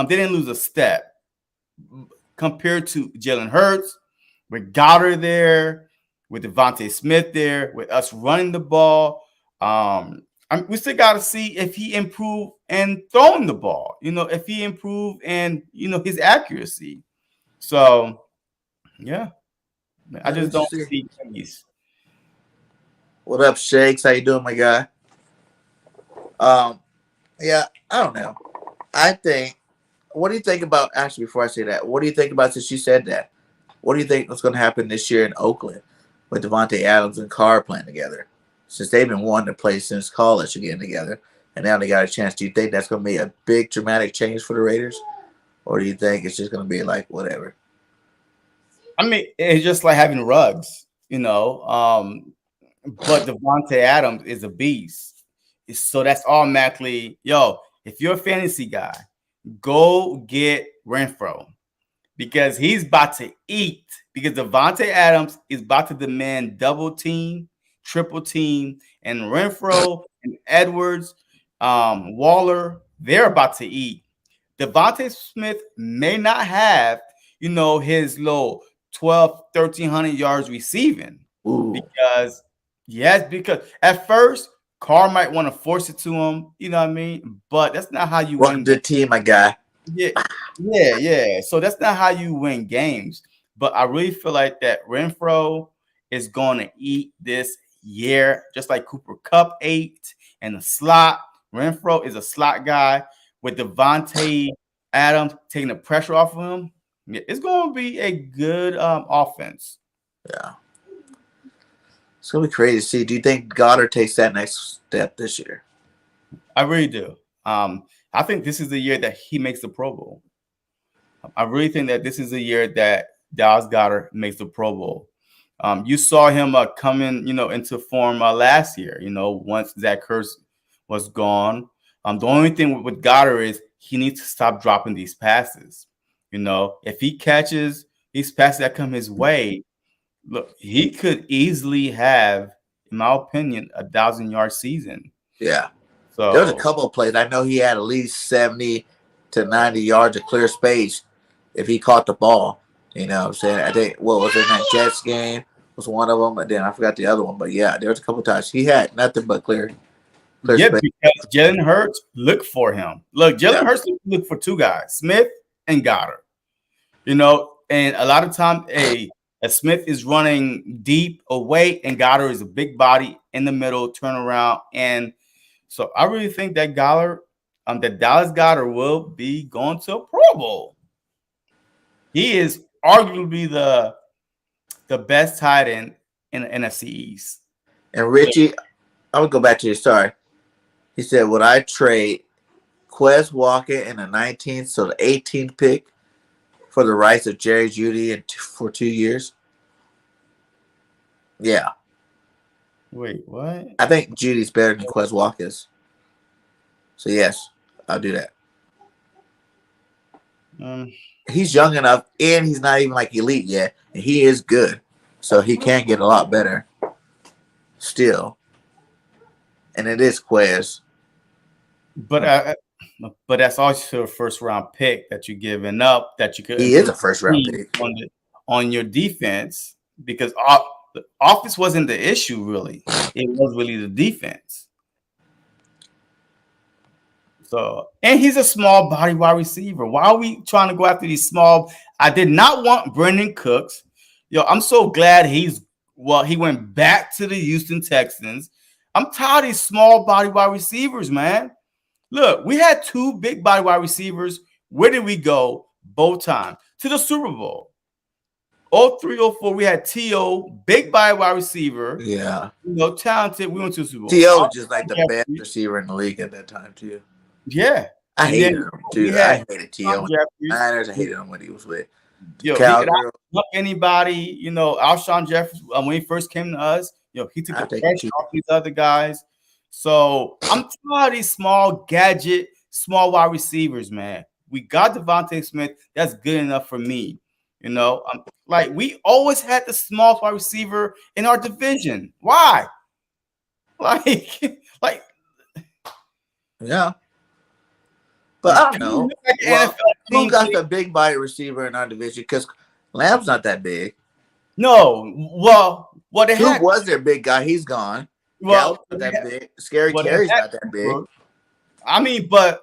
didn't lose a step compared to Jalen Hurts, with Goedert there, with Devontae Smith there, with us running the ball. We still got to see if he improved and throwing the ball. If he improved and his accuracy. So yeah, I just don't see Chase. What up, Shakes? How you doing, my guy? Yeah, I don't know. I think. What do you think about? Actually, before I say that, what do you think about since you said that? What do you think is going to happen this year in Oakland with Devontae Adams and Carr playing together? Since they've been wanting to play since college again together, and now they got a chance. Do you think that's going to be a big dramatic change for the Raiders, or do you think it's just going to be like whatever? I mean, it's just like having Ruggs, but Devontae Adams is a beast. So that's automatically, if you're a fantasy guy, go get Renfro because he's about to eat. Because Devontae Adams is about to demand double team, triple team, and Renfro and Edwards, Waller, they're about to eat. Devontae Smith may not have, his low 1,300 yards receiving. Ooh. Because at first Carr might want to force it to him, you know what I mean? But that's not how you win. The team, my guy. Yeah. So that's not how you win games. But I really feel like that Renfro is going to eat this year, just like Cooper Kupp ate in the slot. Renfro is a slot guy with Devontae Adams taking the pressure off of him. It's going to be a good offense. Yeah. It's going to be crazy to see. Do you think Goedert takes that next step this year? I really do. I think this is the year that he makes the Pro Bowl. I really think that this is the year that Dallas Goedert makes the Pro Bowl. You saw him coming, into form last year. Once Zach Ertz was gone. The only thing with Goedert is he needs to stop dropping these passes. If he catches these passes that come his way, look, he could easily have, in my opinion, 1,000-yard season. Yeah. So there was a couple of plays. I know he had at least 70 to 90 yards of clear space if he caught the ball. You know what I'm saying? I think what was in that Jets game was one of them, but then I forgot the other one. But yeah, there was a couple of times he had nothing but clear space. Because Jalen Hurts looked for him. Look, Jalen Hurts looked for two guys, Smith and Goedert. And a lot of time, Smith is running deep away, and Goedert is a big body in the middle, turn around. And so I really think that Dallas Goedert will be going to a Pro Bowl. He is arguably the best tight end in the NFC East. And Richie, I would go back to your story. He said, would I trade Quez Walker in the 19th, so the 18th pick for the rights of Jerry Jeudy for 2 years? Yeah. Wait, what? I think Judy's better than Quez Walker's. So, yes, I'll do that. He's young enough, and he's not even like elite yet, and he is good. So, he can get a lot better still. And it is Quez. But that's also a first-round pick that you're giving up that you could. He is a first-round pick. On your defense, because the offense wasn't the issue, really. It was really the defense. So, and he's a small body wide receiver. Why are we trying to go after these small? I did not want Brandon Cooks. Yo, I'm so glad he went back to the Houston Texans. I'm tired of these small body wide receivers, man. Look, we had two big body wide receivers. Where did we go? Both times to the Super Bowl. 03, 04, we had T.O., big body wide receiver. Yeah. Talented. We went to the Super Bowl. T.O. was just like the best Jeffrey. receiver in the league at that time, too. Yeah. I And hated then him, we too. had I hated T.O. Jeffries. Niners. I hated him when he was with the Yo, he could Cowgirls. up anybody. Alshon Jeffries, when he first came to us, he took the pressure off these other guys. So I'm tired of these small gadget, small wide receivers, man. We got Devontae Smith. That's good enough for me. Like we always had the small wide receiver in our division. Why? Like, yeah. But I don't know. Like who got the big body receiver in our division? Because Lamb's not that big. No. Well, who was their big guy? He's gone. Well, not that big. Scary Carey's not that big. I mean, but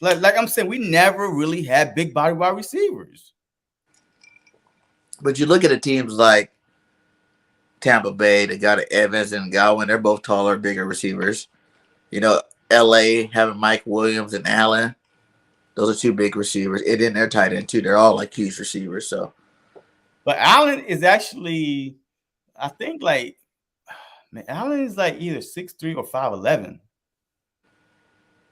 like I'm saying, we never really had big body wide receivers. But you look at the teams like Tampa Bay, they got Evans and Godwin. They're both taller, bigger receivers. LA having Mike Williams and Allen. Those are two big receivers. And then they're tight end too. They're all like huge receivers. So, but Allen is actually, I think, like, man, Allen is like either 6'3" or 5'11".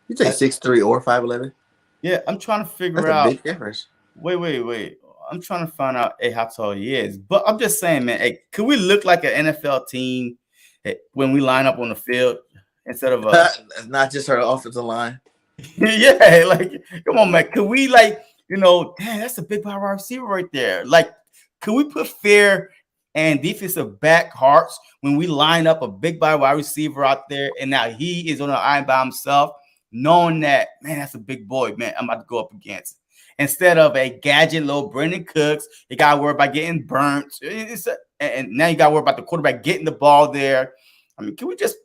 You say 6'3" or 5'11"? Yeah, I'm trying to figure That's out. a big difference. Wait. I'm trying to find out how tall he is. But I'm just saying, man, could we look like an NFL team when we line up on the field instead of not just our offensive line? Yeah, like, come on, man. Could we, like, damn, that's a big power wide receiver right there. Like, could we put fear and defensive back hearts when we line up a big body wide receiver out there and now he is on the line by himself, knowing that, man, that's a big boy, man, I'm about to go up against. Instead of a gadget little Brandon Cooks, you got to worry about getting burnt. And now you got to worry about the quarterback getting the ball there. I mean, can we just,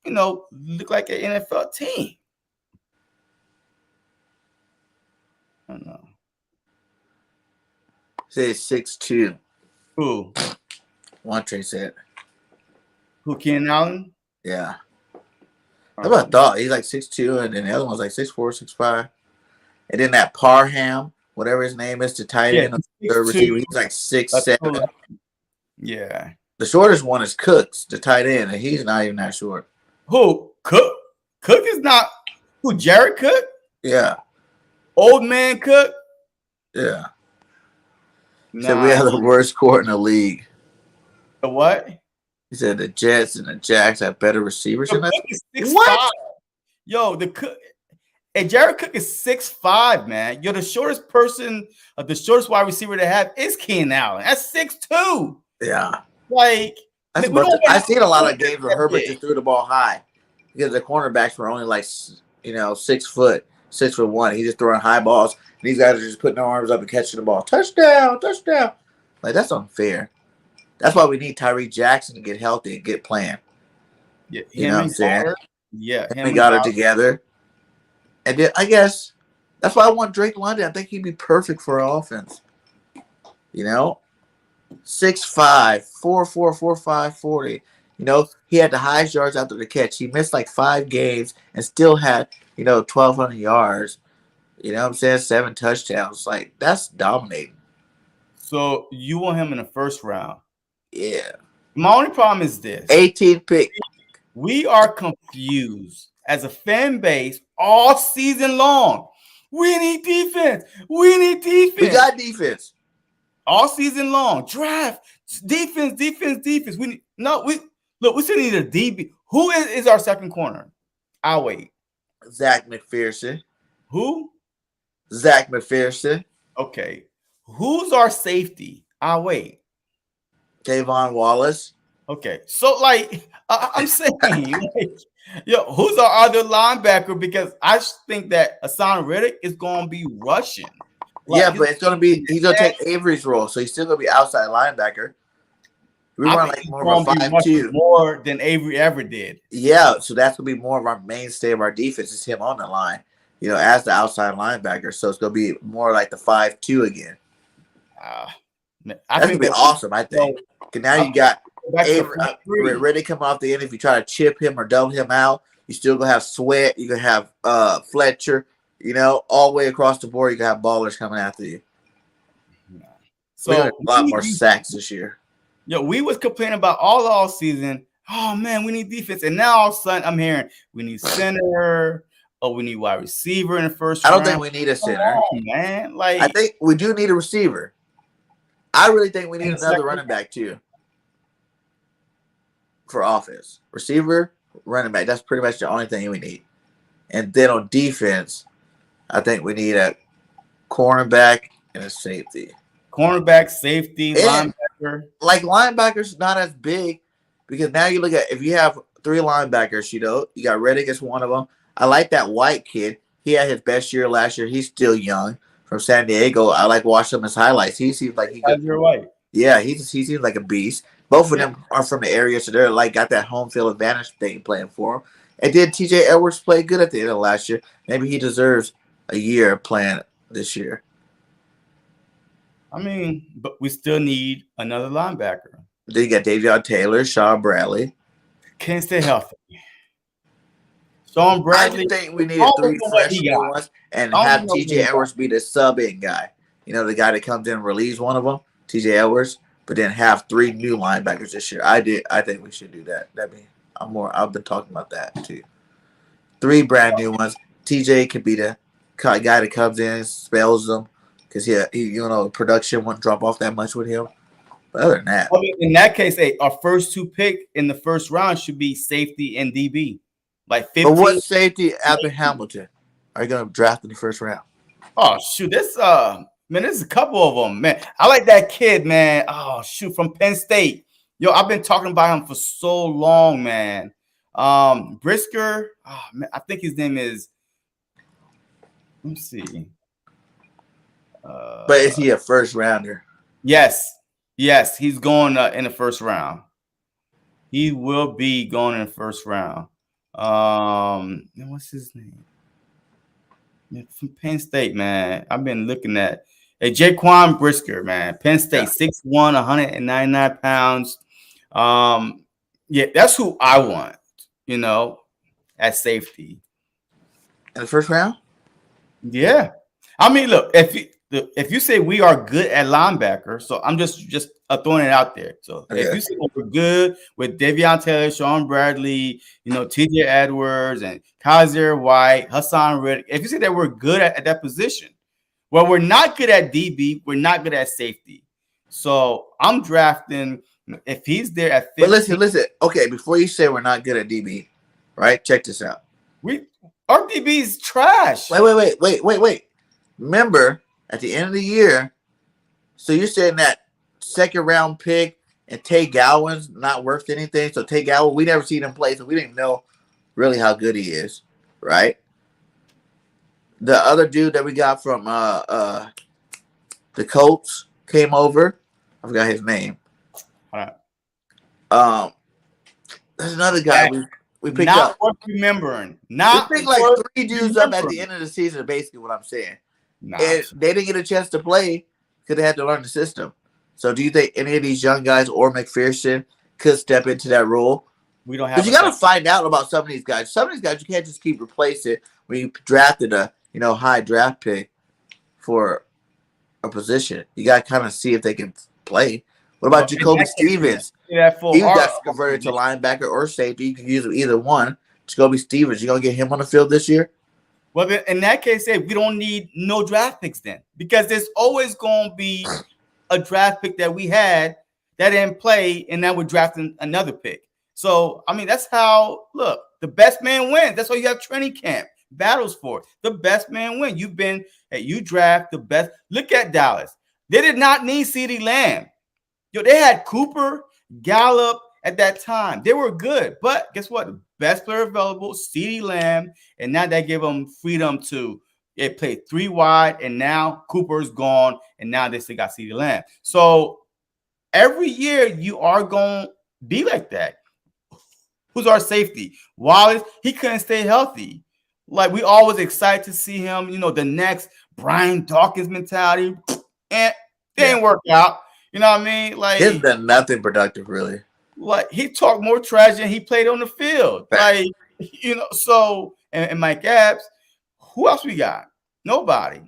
look like an NFL team? I don't know. Say 6'2". Who? Montre said. Who, Keenan Allen? Yeah. That's what I thought. He's like 6'2", and then the other one's like 6'4", 6'5". And then that Parham, whatever his name is, the tight end, third receiver, he's like 6'7". Yeah. The shortest one is Cooks, the tight end, and he's not even that short. Who? Cook? Cook is not. Who? Jared Cook? Yeah. Old man Cook? Yeah. So we have the worst court in the league. The what? He said the Jets and the Jacks have better receivers than us. What? Yo, and Jared Cook is 6'5", man. Yo, the shortest wide receiver to have is Keenan Allen. That's 6'2". Yeah. Like, I've seen a lot of games where Herbert just threw the ball high because the cornerbacks were only like 6 foot, 6'1". He's just throwing high balls. And these guys are just putting their arms up and catching the ball. Touchdown, touchdown. Like, that's unfair. That's why we need Tyree Jackson to get healthy and get playing. Yeah, you know what I'm saying? Yeah, we got it together. And then I guess that's why I want Drake London. I think he'd be perfect for our offense. 6'5", 4'4", 4'5", 40. He had the highest yards after the catch. He missed like 5 games and still had, 1,200 yards. You know what I'm saying? 7 touchdowns. Like, that's dominating. So you want him in the first round? Yeah. My only problem is this. 18th pick. We are confused as a fan base all season long. We need defense. We need defense. We got defense. All season long. Draft. Defense. We still need a DB. Who is our second corner? I'll wait. Zach McPherson. Who? Zach McPherson. Okay. Who's our safety? I'll wait. Kayvon Wallace. Okay. So, like, I'm saying, who's our other linebacker? Because I think that Hassan Reddick is going to be rushing. Like, but it's going to be, he's going to take Avery's role, so he's still going to be outside linebacker. We run like more of a 5-2. More than Avery ever did. Yeah, so that's going to be more of our mainstay of our defense is him on the line, as the outside linebacker. So it's going to be more like the 5-2 again. I That's gonna think be that awesome. I think. so. Cause now I you got back to the Avery front three. ready to come off the end. If you try to chip him or double him out, you still gonna have Sweat. You gonna have Fletcher. You know, all the way across the board, you gonna have ballers coming after you. We're gonna have So a lot more sacks this year. we was complaining about all season. Oh man, we need defense, and now all of a sudden I'm hearing we need center. Oh, we need wide receiver in the first I don't think round. we need a Come center. on, man. I Like think we do need a receiver. I really think we in need the another second. running back too for offense. Receiver, running back. That's pretty much the only thing we need. And then on defense, I think we need a cornerback and a safety. Cornerback, safety, And linebacker. like linebackers, not as big because now you look at if you have three linebackers, you got Reddick as one of them. I like that white kid. He had his best year last year. He's still young from San Diego. I like watching his highlights. He seems like he could. You're right. Yeah, he seems like a beast. Both of Yeah. them are from the area, so they're like got that home field advantage thing playing for him. And did TJ Edwards play good at the end of last year? Maybe he deserves a year playing this year. I mean, but we still need another linebacker. Then you got Davion Taylor, Sean Bradley. Can't stay healthy. Sean Bradley. I just think we needed three fresh new ones and have TJ Edwards be the sub-in guy. You know, the guy that comes in and relieves one of them, TJ Edwards, but then have three new linebackers this year. I think we should do that. I've been talking about that too. Three brand new ones. TJ could be the guy that comes in and spells them because production won't drop off that much with him. But other than that, in that case, our first two pick in the first round should be safety and DB. Like 15. But what safety after Hamilton are you going to draft in the first round? Oh shoot, there's a couple of them, man. I like that kid, man. Oh shoot, from Penn State. Yo, I've been talking about him for so long, man. Brisker. Oh man, I think his name is. Let me see. But is he a first rounder? Yes, he's going in the first round. He will be going in the first round. What's his name? From Penn State, man. I've been looking at Jaquan Brisker, man. Penn State, 6'1", 199 pounds. That's who I want, at safety. In the first round? Yeah. I mean, look, if you say we are good at linebacker, so I'm just throwing it out there. So if you say we're good with Davion Taylor, Sean Bradley, TJ Edwards and Kaiser White, Hassan Reddick, if you say that we're good at that position, well, we're not good at DB, we're not good at safety. So I'm drafting if he's there at 15. But listen. Okay, before you say we're not good at DB, right? Check this out. Our DB is trash. Wait. Remember, at the end of the year, so you're saying that second round pick and Tay Gowan's not worth anything. So Tay Gowan, we never seen him play, so we didn't know really how good he is, right? The other dude that we got from the Colts came over. I forgot his name. All right. There's another guy we picked not up. Worth remembering. We picked like three dudes up at the end of the season, basically what I'm saying. And they didn't get a chance to play because they had to learn the system. So do you think any of these young guys or McPherson could step into that role? We don't have. Because you got to find out about some of these guys. Some of these guys you can't just keep replacing when you drafted a high draft pick for a position. You got to kind of see if they can play. What about Jacoby Stevens? He got converted to linebacker or safety. You can use either one. Jacoby Stevens, you gonna get him on the field this year? Well, in that case, we don't need no draft picks then, because there's always going to be a draft pick that we had that didn't play, and now we're drafting another pick. So, I mean, that's how, look, the best man wins. That's why you have training camp, battles for it. The best man wins. You draft the best. Look at Dallas. They did not need CeeDee Lamb. They had Cooper, Gallup at that time. They were good, but guess what? The best player available, CeeDee Lamb, and now they give them freedom to play 3 wide, and now Cooper's gone, and now they still got CeeDee Lamb. So every year you are going to be like that. Who's our safety? Wallace, he couldn't stay healthy. Like, we always excited to see him, the next Brian Dawkins mentality, and it didn't work out. You know what I mean? He hasn't done nothing productive, really. Like he talked more trash than he played on the field. Fact. Like, so and Mike Epps, who else we got? Nobody.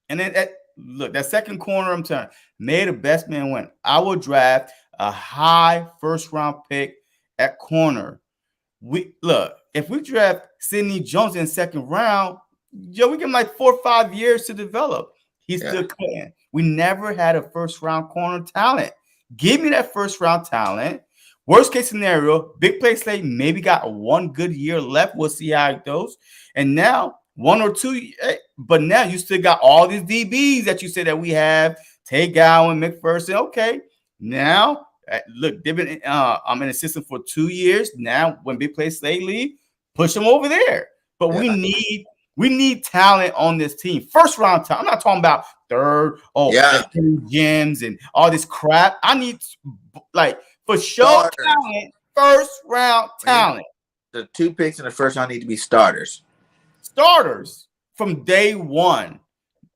And then look, that second corner, I'm telling you, may the best man win. I will draft a high first round pick at corner. If we draft Sidney Jones in second round, we give him like 4 or 5 years to develop. He's still cutting. We never had a first round corner talent. Give me that first round talent. Worst case scenario, big play slate maybe got 1 good year left. We'll see how it goes. And now 1 or 2, but now you still got all these DBs that you said that we have. Tay Gowan, McPherson. Okay, now look, they've been I'm an assistant for 2 years. Now when big play slate leave, push them over there. But we need talent on this team. First round talent. I'm not talking about third. Gems and all this crap. I need for sure talent. First round talent. The 2 picks in the first round need to be starters. Starters from day one.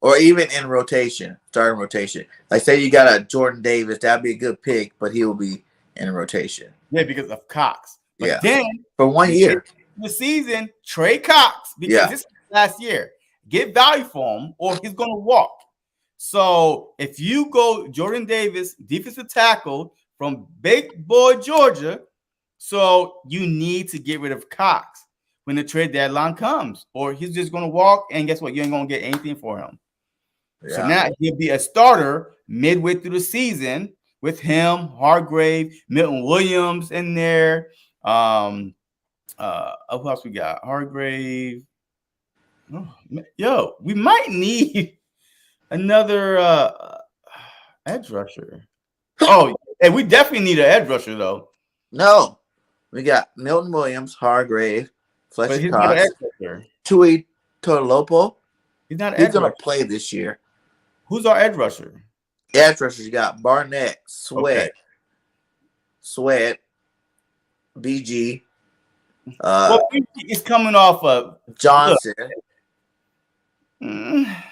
Or even in rotation, starting rotation. Like say you got a Jordan Davis, that'd be a good pick, but he will be in rotation. Yeah, because of Cox. But then for 1 year. The season, trade Cox because this is last year. Get value for him or he's gonna walk. So if you go Jordan Davis, defensive tackle from Big Boy, Georgia, so you need to get rid of Cox when the trade deadline comes, or he's just going to walk, and guess what? You ain't going to get anything for him. Yeah. So now he'll be a starter midway through the season with him, Hargrave, Milton Williams in there. Who else we got? Hargrave. Oh, we might need another edge rusher. Oh, and we definitely need an edge rusher, though. No. We got Milton Williams, Hargrave, Fletcher Cox, Tui Totolopo. He's not. He's going to play this year. Who's our edge rusher? Edge rushers, you got Barnett, Sweat, BG. He's coming off of Johnson.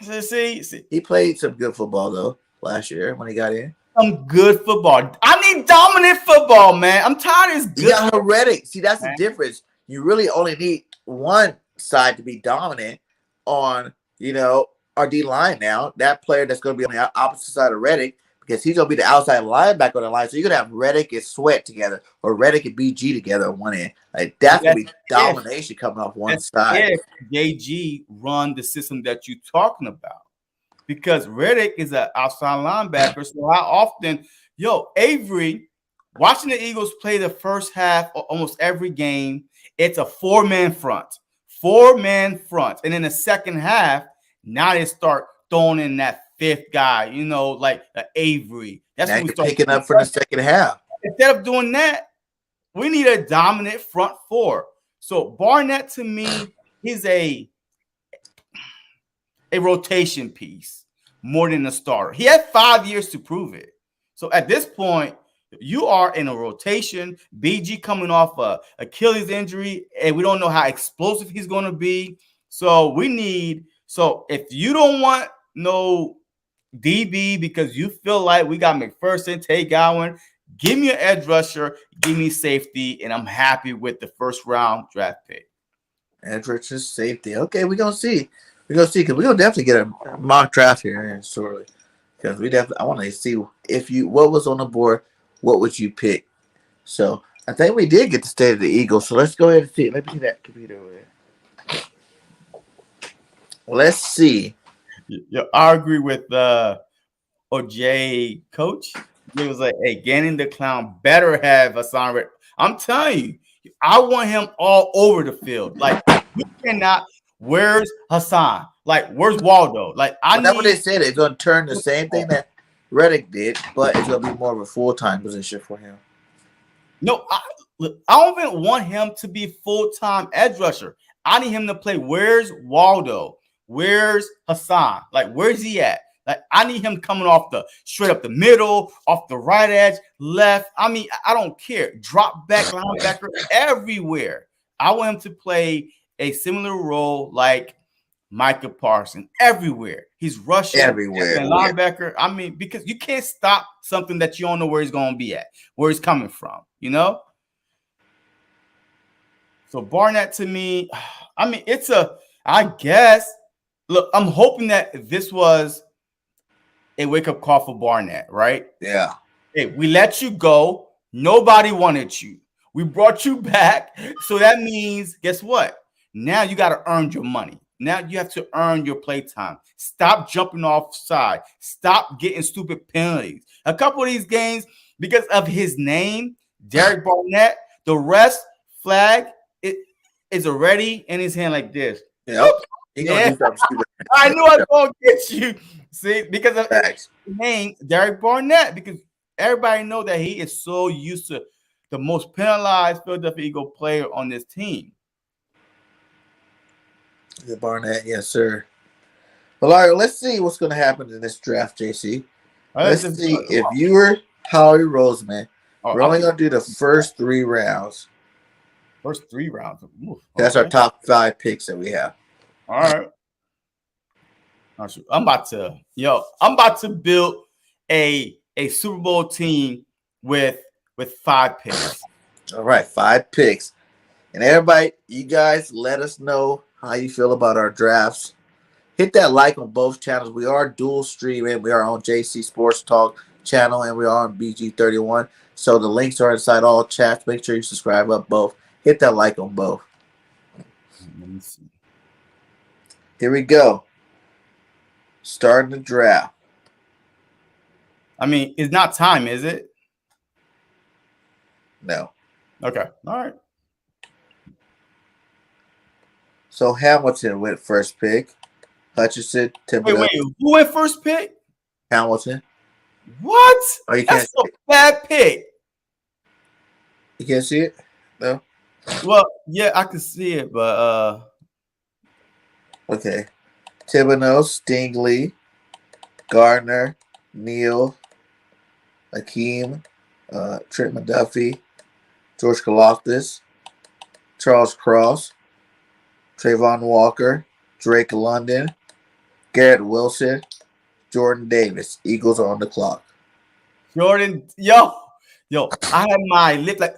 See, he played some good football though last year when he got in. Some good football. I need dominant football, man. I'm tired of this. You got Heretic. See, that's the difference. You really only need one side to be dominant on, our D line now. That player that's going to be on the opposite side of Reddick, because he's going to be the outside linebacker on the line. So you're going to have Reddick and Sweat together, or Reddick and BG together on one end. Like that's going to be domination coming off one side. If JG run the system that you're talking about, because Reddick is an outside linebacker. So how often, Avery, watching the Eagles play the first half almost every game, it's a 4-man front. 4-man front. And in the second half, now they start throwing in that 5th guy, like Avery. That's what we start picking up for the second half. Instead of doing that, we need a dominant front 4. So Barnett, to me, is a rotation piece more than a starter. He had 5 years to prove it. So at this point, you are in a rotation. BG coming off a Achilles injury, and we don't know how explosive he's going to be. So if you don't want no DB because you feel like we got McPherson, Tay Gowan, give me an edge rusher, give me safety, and I'm happy with the first round draft pick. Edge rusher, safety. Okay, we're going to see. Because we're going to definitely get a mock draft here shortly. Because I want to see what was on the board. What would you pick? So I think we did get the state of the Eagles. So let's go ahead and see. Let me see that computer over there. Let's see. Yeah, I agree with OJ coach. He was like, hey, Gannon the Clown better have Hassan Reddick. I'm telling you, I want him all over the field. Like, you cannot. Where's Hassan? Like, where's Waldo? Like, that's what they said. It's going to turn the same thing that Reddick did, but it's going to be more of a full-time position for him. No, I don't even want him to be full-time edge rusher. I need him to play. Where's Waldo? Where's Hassan? Like, where's he at? Like, I need him coming off straight up the middle, off the right edge, left. I mean, I don't care. Drop back linebacker everywhere. I want him to play a similar role like Micah Parsons everywhere. He's rushing Everywhere. and linebacker. I mean, because you can't stop something that you don't know where he's going to be at, where he's coming from, you know? So Barnett to me, I mean, I guess, look, I'm hoping that this was a wake-up call for Barnett, right? Yeah. Hey, we let you go. Nobody wanted you. We brought you back. So that means, guess what? Now you got to earn your money. Now you have to earn your play time. Stop jumping off side. Stop getting stupid penalties. A couple of these games, because of his name, Derek Barnett, the rest flag it is already in his hand like this. Yep. He gonna do something stupid. I knew I was gonna get you. See, because of Facts. his name, Derek Barnett, because everybody know that he is so used to the most penalized Philadelphia Eagle player on this team. The Barnett, yes, sir. Well, all right, let's see what's going to happen in this draft, JC. Let's see if you were Howie Roseman. We're only going to do the first 3 rounds. First 3 rounds. Ooh, that's our top 5 picks that we have. All right. I'm about to build a Super Bowl team with 5 picks. All right, 5 picks. And everybody, you guys let us know how you feel about our drafts. Hit that like on both channels. We are dual streaming. We are on Jcsportstalk channel and we are on BG31. So the links are inside all chats. Make sure you subscribe up both. Hit that like on both. Let me see. Here we go. Starting the draft. I mean, it's not time, is it? No. Okay. All right. So Hamilton went first pick. Hutchinson, Thibodeau. Wait. Who went first pick? Hamilton. What? Oh, you That's can't a bad pick. You can't see it? No? Well, yeah, I can see it, but okay. Thibodeau, Stingley, Gardner, Neal, Akeem, Trent McDuffie, George Kaloftis, Charles Cross, Trayvon Walker, Drake London, Garrett Wilson, Jordan Davis. Eagles are on the clock. Jordan, yo, I had my lip like,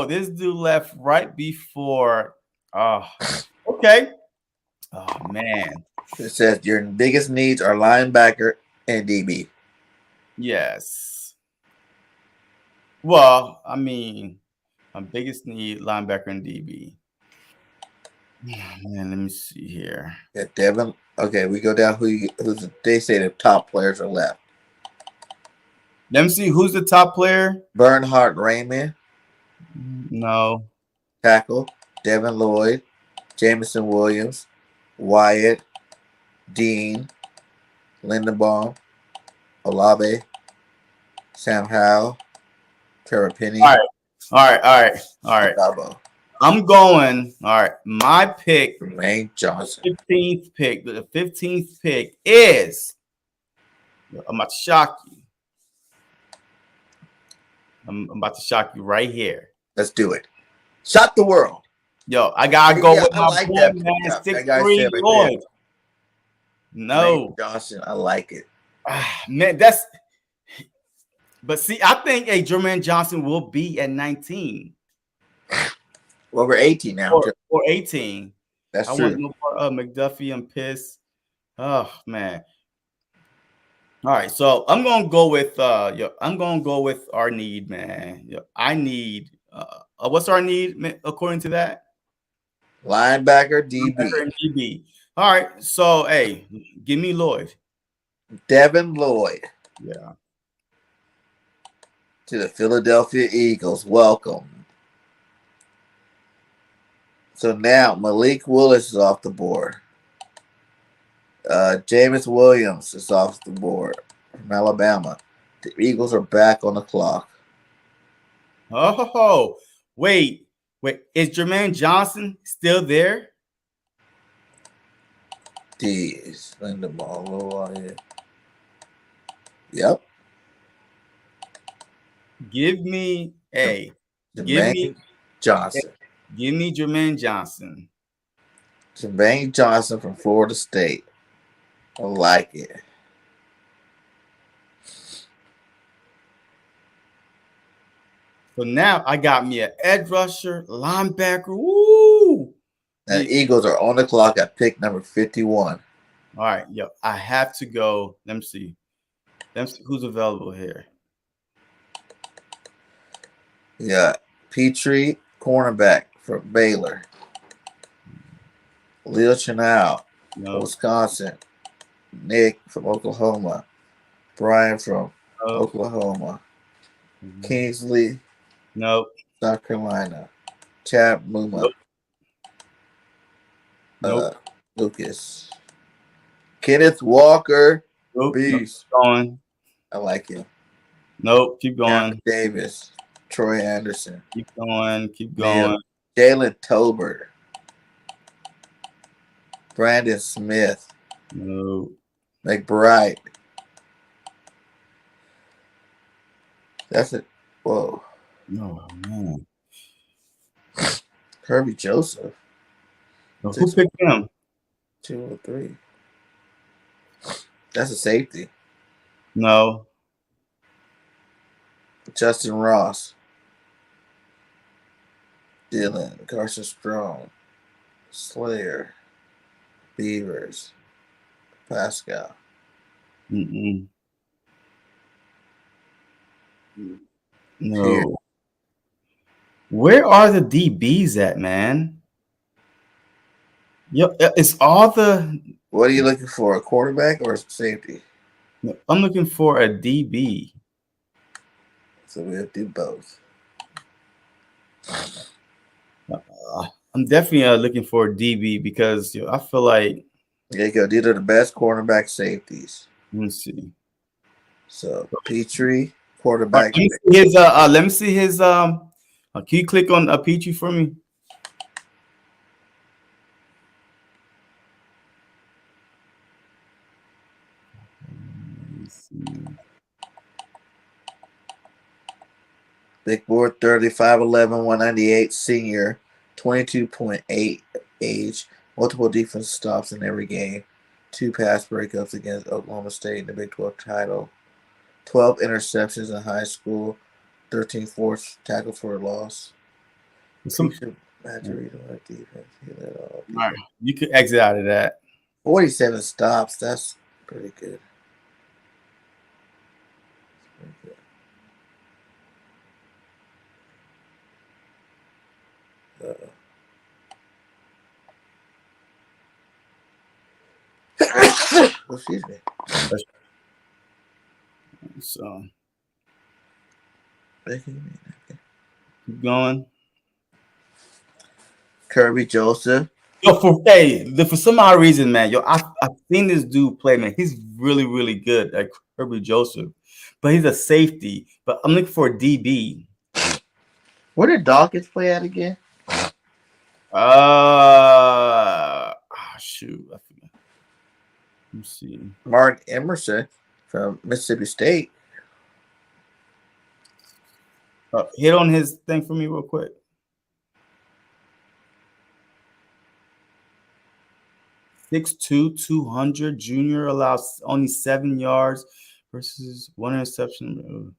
this dude left right before. Okay. Oh man. It says your biggest needs are linebacker and DB. Yes. Well, I mean, my biggest need linebacker and DB. Man, let me see here. Yeah, Devin. Okay, we go down who's they say the top players are left. Let me see who's the top player. Bernhard Raymond. No. Tackle. Devin Lloyd. Jameson Williams. Wyatt. Dean. Lindenbaum. Olave. Sam Howell. Trevor Penny. All right. Dabo. I'm going. All right. My pick. Jermaine Johnson. 15th pick. The 15th pick is. I'm about to shock you. I'm about to shock you right here. Let's do it. Shock the world. Yo, I gotta go with my boy, man. 6'3" Lloyd. No. Jermaine Johnson, I like it. Man, but see, I think Jermaine Johnson will be at 19. Well, we're 18 now. Or 18. That's I true. want no part of McDuffie. I'm pissed. Oh man. All right, so I'm gonna go with our need, man. I need what's our need according to that? Linebacker, DB. Linebacker and DB. All right, so hey, give me Lloyd. Devin Lloyd. Yeah. To the Philadelphia Eagles. Welcome. So now Malik Willis is off the board. Jameis Williams is off the board from Alabama. The Eagles are back on the clock. Oh, wait. Is Jermaine Johnson still there? Jeez. Lindenbaum. Yep. Give me Jermaine Johnson. Give me Jermaine Johnson. Jermaine Johnson from Florida State. I like it. So now I got me an edge rusher, linebacker. Woo! The Eagles are on the clock at pick number 51. All right, yo, I have to go. Let me see. Who's available here. Yeah, Petrie, cornerback from Baylor. Leo Chenal, Wisconsin. Nick from Oklahoma. Brian from Oklahoma. Kingsley, South Carolina. Chad Muma. Lucas. Kenneth Walker. Beast. Going. I like him. Nope, keep going. Cameron Davis. Troy Anderson. Keep going. Keep going. Jalen Tolbert. Brandon Smith. No. McBride. That's it. Whoa. No, man. Kirby Joseph. Well, who picked him? 203. That's a safety. No. Justin Ross. Dylan. Carson Strong. Slayer. Beavers. Pascal. No. Here. Where are the DBs at, man? Yep, it's all the. What are you looking for? A quarterback or a safety? I'm looking for a DB. So we'll do both. I'm definitely looking for a DB because I feel like. There you go. These are the best cornerback safeties. Let me see. So Petrie, quarterback. Let me see his. Can you click on Petrie for me? Big board, 35'11", 198, senior, 22.8 age, multiple defense stops in every game, 2 pass breakups against Oklahoma State in the Big 12 title, 12 interceptions in high school, 13 forced tackle for a loss. All right, you could exit out of that. 47 stops. That's pretty good. Excuse me. So keep going. Kirby Joseph. Yo, for some odd reason, man, I've seen this dude play, man. He's really, really good at Kirby Joseph, but he's a safety. But I'm looking for a DB. Where did Dawkins play at again? Shoot, I forgot. Let me see. Martin Emerson from Mississippi State. Hit on his thing for me real quick. .6'2", 200, junior, allows only 7 yards versus 1 interception.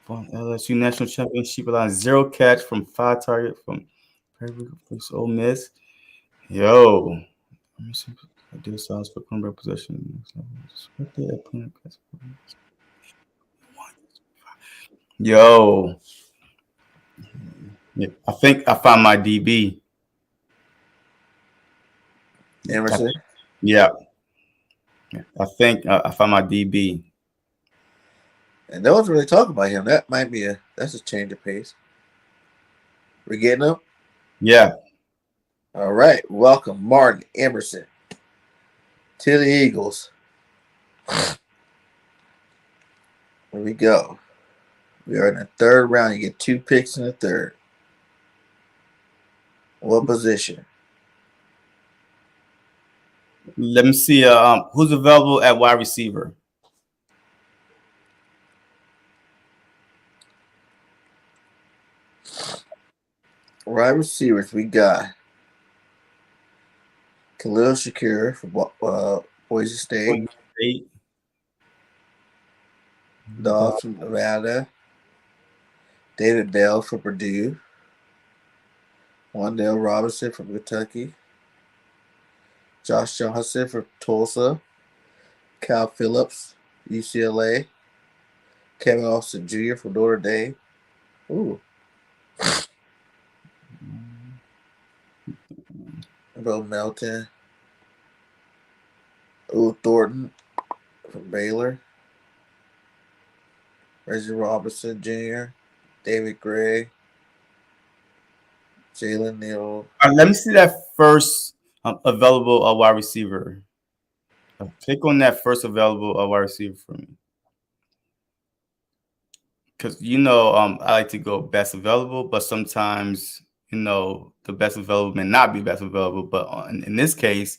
LSU national championship, allowing 0 catch from 5 target from Ole Miss. Yo, let me see. I did size for cornerback possession. Yo, yeah, I think I found my DB. Emerson? Yeah. I think I found my DB. And no one's really talking about him. That might be that's a change of pace. We're getting him? Yeah. All right. Welcome, Martin Emerson, to the Eagles. Here we go. We are in the 3rd round. You get 2 picks in the 3rd. What position? Let me see. Who's available at wide receiver? Wide receivers, we got Khalil Shakir for Boise State. Boise State. Dobbs from Nevada. David Bell for Purdue. Wandale Robinson from Kentucky. Josh Johnson for Tulsa. Cal Phillips, UCLA. Kevin Austin Jr. from Notre Dame. Ooh. Bo Melton. Ooh, Thornton from Baylor. Reggie Robinson Jr. David Gray. Jalen Neal. All right, let me see that first available wide receiver. Click on that first available wide receiver for me. Because I like to go best available, but sometimes the best available may not be best available. But in this case,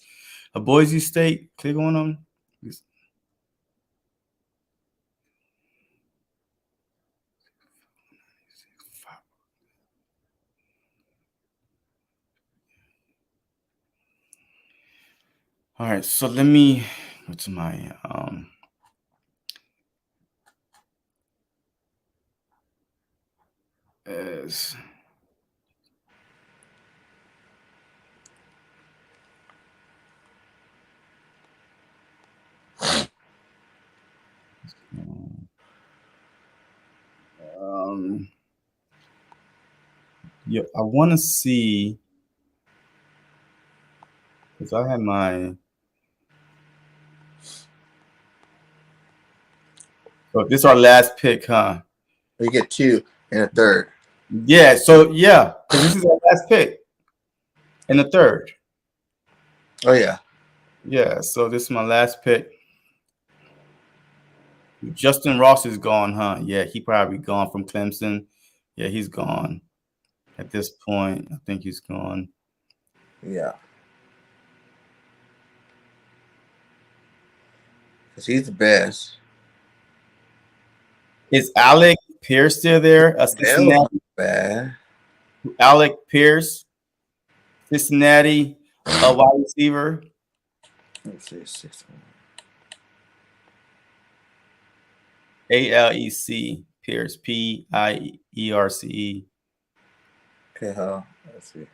a Boise State, click on them. All right, so let me go to my as yeah, I want to see because I had my. So this is our last pick, huh? We get 2 and a third. Yeah. So yeah, because this is our last pick in the third. Oh yeah. Yeah. So this is my last pick. Justin Ross is gone, huh? Yeah, he probably gone from Clemson. Yeah, he's gone at this point. I think he's gone. Yeah. Because he's the best. Is Alec Pierce still there? Cincinnati. Bad. Alec Pierce, Cincinnati, a wide receiver. Let's see, 6. ALEC Pierce, PIERCE. Okay, huh? Let's see.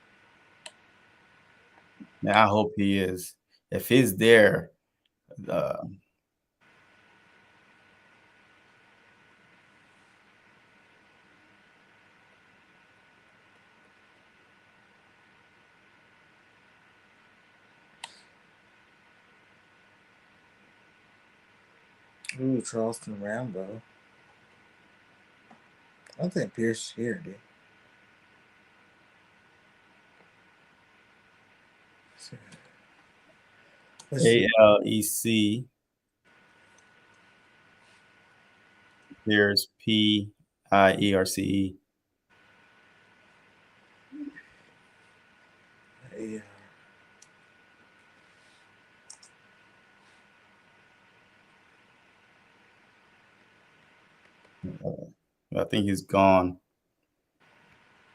Man, I hope he is. If he's there, Ooh, Charleston Rambo. I don't think Pierce is here, dude. ALEC Pierce, PIERCE. Yeah. I think he's gone.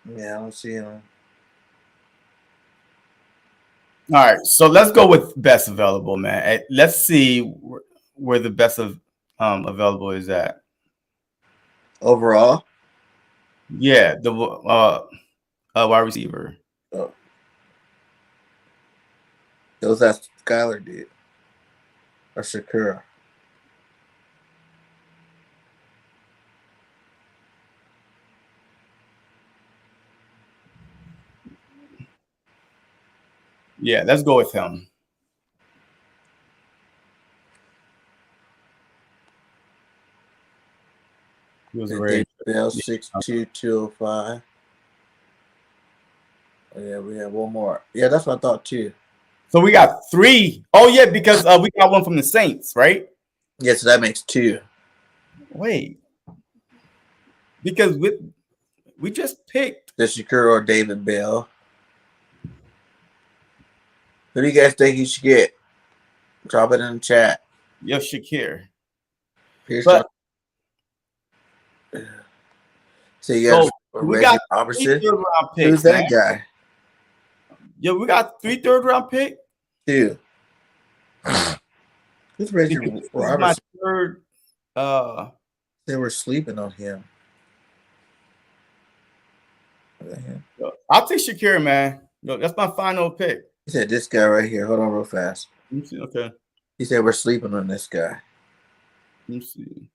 Yeah, I don't see him. All right, so let's go with best available, man. Let's see where the best of available is at. Overall? Yeah, the wide receiver. Oh. It was that Skyler did. Or Shakira. Yeah, let's go with him. He was very Bell 6'2", 205. Oh, yeah, we have one more. Yeah, that's what I thought too. So we got 3. Oh yeah, because we got one from the Saints, right? Yeah, so that makes 2. Wait, because we just picked The Shakira or David Bell. Who do you guys think you should get? Drop it in the chat. Yo Shakir. Here's But so you got we Reggie got 3 Robertson. third-round picks. Who's that man. guy? Yo, we got 3 third-round picks. 2. Who's Richard Because this is my Robertson? third. They were sleeping on him. I'll take Shakira, man. No, that's my final pick. He said this guy right here. Hold on real fast. Let me see. Okay. He said we're sleeping on this guy. Let me see.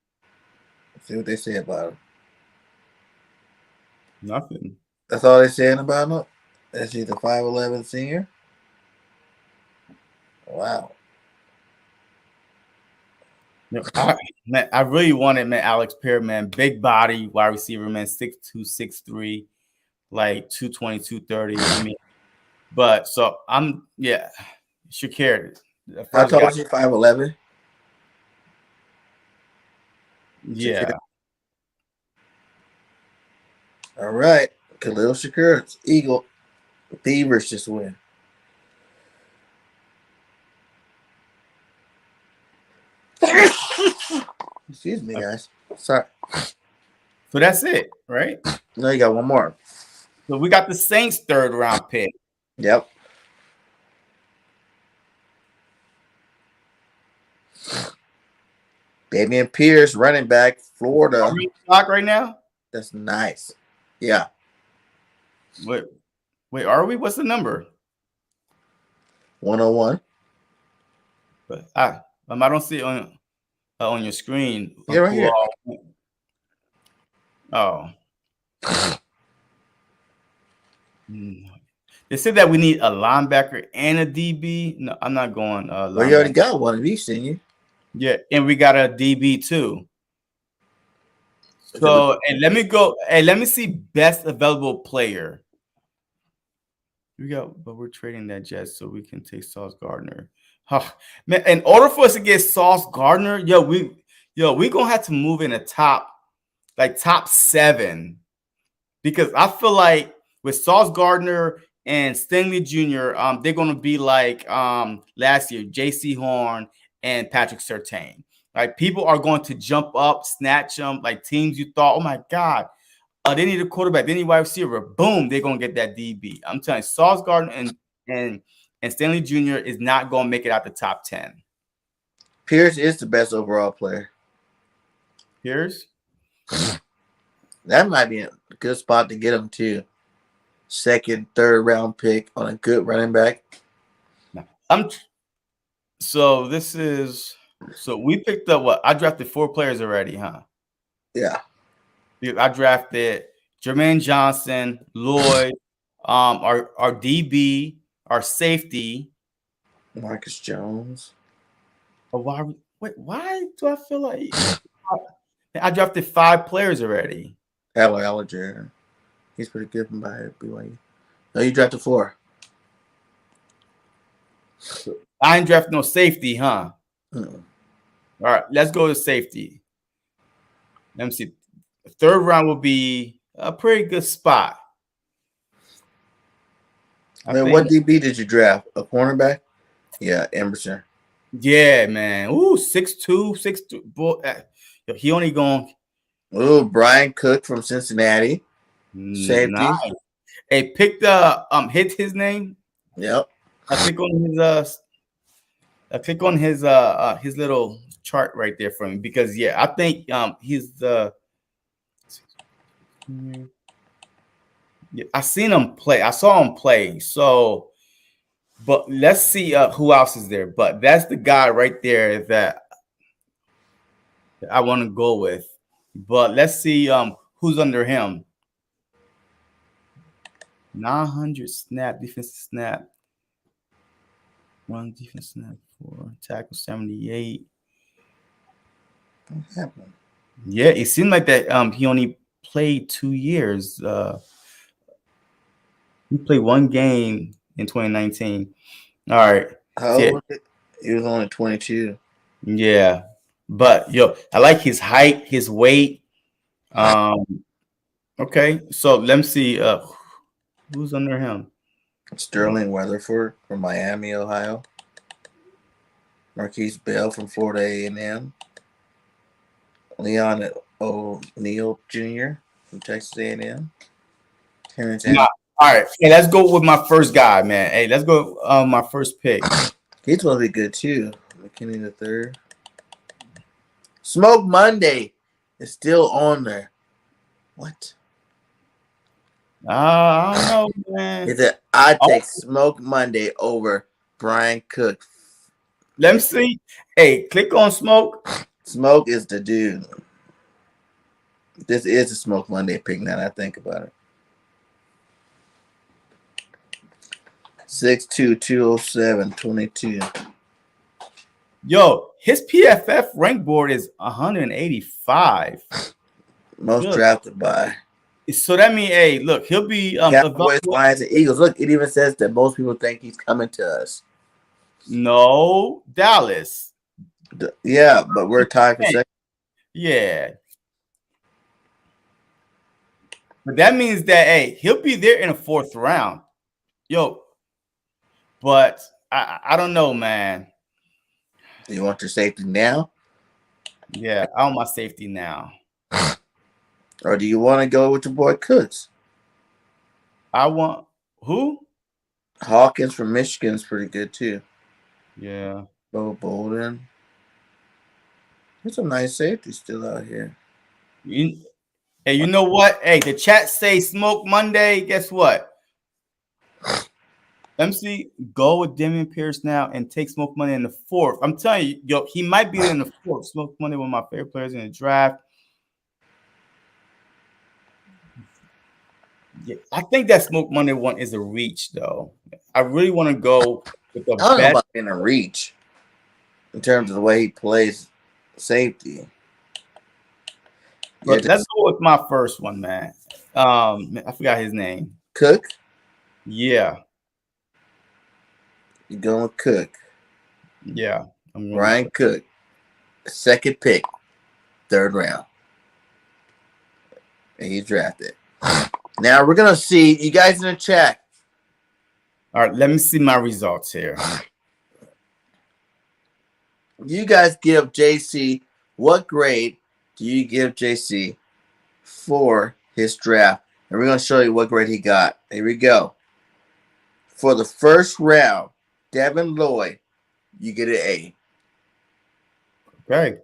Let's see what they say about him. Nothing. That's all they're saying about him? Is he the 5'11" senior? Wow. Man, I really wanted, man, Alex Perry, man. Big body, wide receiver, man. 6'2", 6'3", like 220, 230. I mean, but so I'm, yeah, Shakira. How tall is he? 5'11"? Yeah. Shakira. All right. Khalil Shakir, Eagle. Beavers just win. Excuse me, guys. Sorry. So that's it, right? No, you got one more. So we got the Saints third round pick. Yep. Damian Pierce, running back, Florida. Are we in stock right now? That's nice. Yeah. Wait, are we? What's the number? 101. But I don't see it on your screen. Yeah, right here. Oh. They said that we need a linebacker and a DB. No, I'm not going. Well, you already got one of these, didn't you? Yeah, and we got a DB too. So, and let me go. Hey, let me see best available player. We got, but we're trading that jet so we can take Sauce Gardner. Oh, man, in order for us to get Sauce Gardner, we gonna have to move in the top 7, because I feel like with Sauce Gardner and Stanley Jr., they're gonna be like last year, J.C. Horn and Patrick Surtain. Like, people are going to jump up, snatch them. Like, teams you thought, oh my God, they need a quarterback, they need a wide receiver. Boom, they're gonna get that DB. I'm telling you, Sauce Gardner and Stanley Jr. is not gonna make it out the top 10. Pierce is the best overall player. Pierce? That might be a good spot to get him too. 2nd, 3rd round pick on a good running back. So we picked up what? I drafted 4 players already, huh? Yeah. I drafted Jermaine Johnson, Lloyd, our DB, our safety, Marcus Jones. Why do I feel like I drafted 5 players already? Alger. He's pretty good from by BYU. No, you drafted 4. I ain't drafted no safety, huh? Mm. All right, let's go to safety. Let me see. The 3rd round will be a pretty good spot. Man, what DB did you draft? A cornerback? Yeah, Emerson. Yeah, man. Ooh, 6'2", 6'3". Boy, he only going. Ooh, Brian Cook from Cincinnati. Safety. Nice. Hey, hit his name. Yep. I click on his little chart right there for me, because I think he's the. Yeah, I seen him play. I saw him play. So, but let's see who else is there. But that's the guy right there that I want to go with. But let's see who's under him. 900 snap, defensive snap. 1 defense snap, 4 tackle, 78. What happened? Yeah, it seemed like that he only played 2 years. He played 1 game in 2019. All right. How old was it? He was only 22. Yeah. But I like his height, his weight. Okay. So let me see who's under him. Sterling Weatherford from Miami, Ohio. Marquise Bell from Florida A&M. Leon O'Neal Jr. from Texas A&M. Terrence All right. Hey, let's go with my first guy, man. Hey, let's go my first pick. He's supposed to be good too. McKinney the third. Smoke Monday is still on there. What? I don't know, man. Is it? I Oh, take Smoke Monday over Brian Cook. let me see. Hey, click on Smoke. Smoke is the dude. This is a Smoke Monday pick now that I think about it. 6'2", 207, 22. Yo, his PFF rank board is 185. Most Good. drafted by So that means, hey, look, he'll be Cowboys, Lions, and Eagles. Look, it even says that most people think he's coming to us. No, Dallas. Yeah, but we're tied for second. Yeah. But that means that, hey, he'll be there in the 4th round. Yo, but I don't know, man. You want your safety now? Yeah, I want my safety now. Or do you want to go with your boy Cooks? I want who? Hawkins from Michigan's pretty good too. Yeah. Bo Bolden. There's some nice safety still out here. Hey, you know what? Hey, the chat say Smoke Monday. Guess what? MC, go with Damian Pierce now and take Smoke Monday in the 4th. I'm telling you, yo, he might be in the 4th. Smoke Monday, one of my favorite players in the draft. Yeah, I think that Smoke Monday one is a reach, though. I really want to go with the I don't know best. about being a reach in terms of the way he plays safety. But let's go with my first one, man. I forgot his name. Cook? Yeah. You're going with Cook. Yeah. Brian Cook. Second pick. 3rd round. And he's drafted. Now we're going to see you guys in the chat. All right, let me see my results here. You guys give JC, what grade do you give JC for his draft? And we're going to show you what grade he got. Here we go. For the 1st round, Devin Lloyd, you get an A. Okay.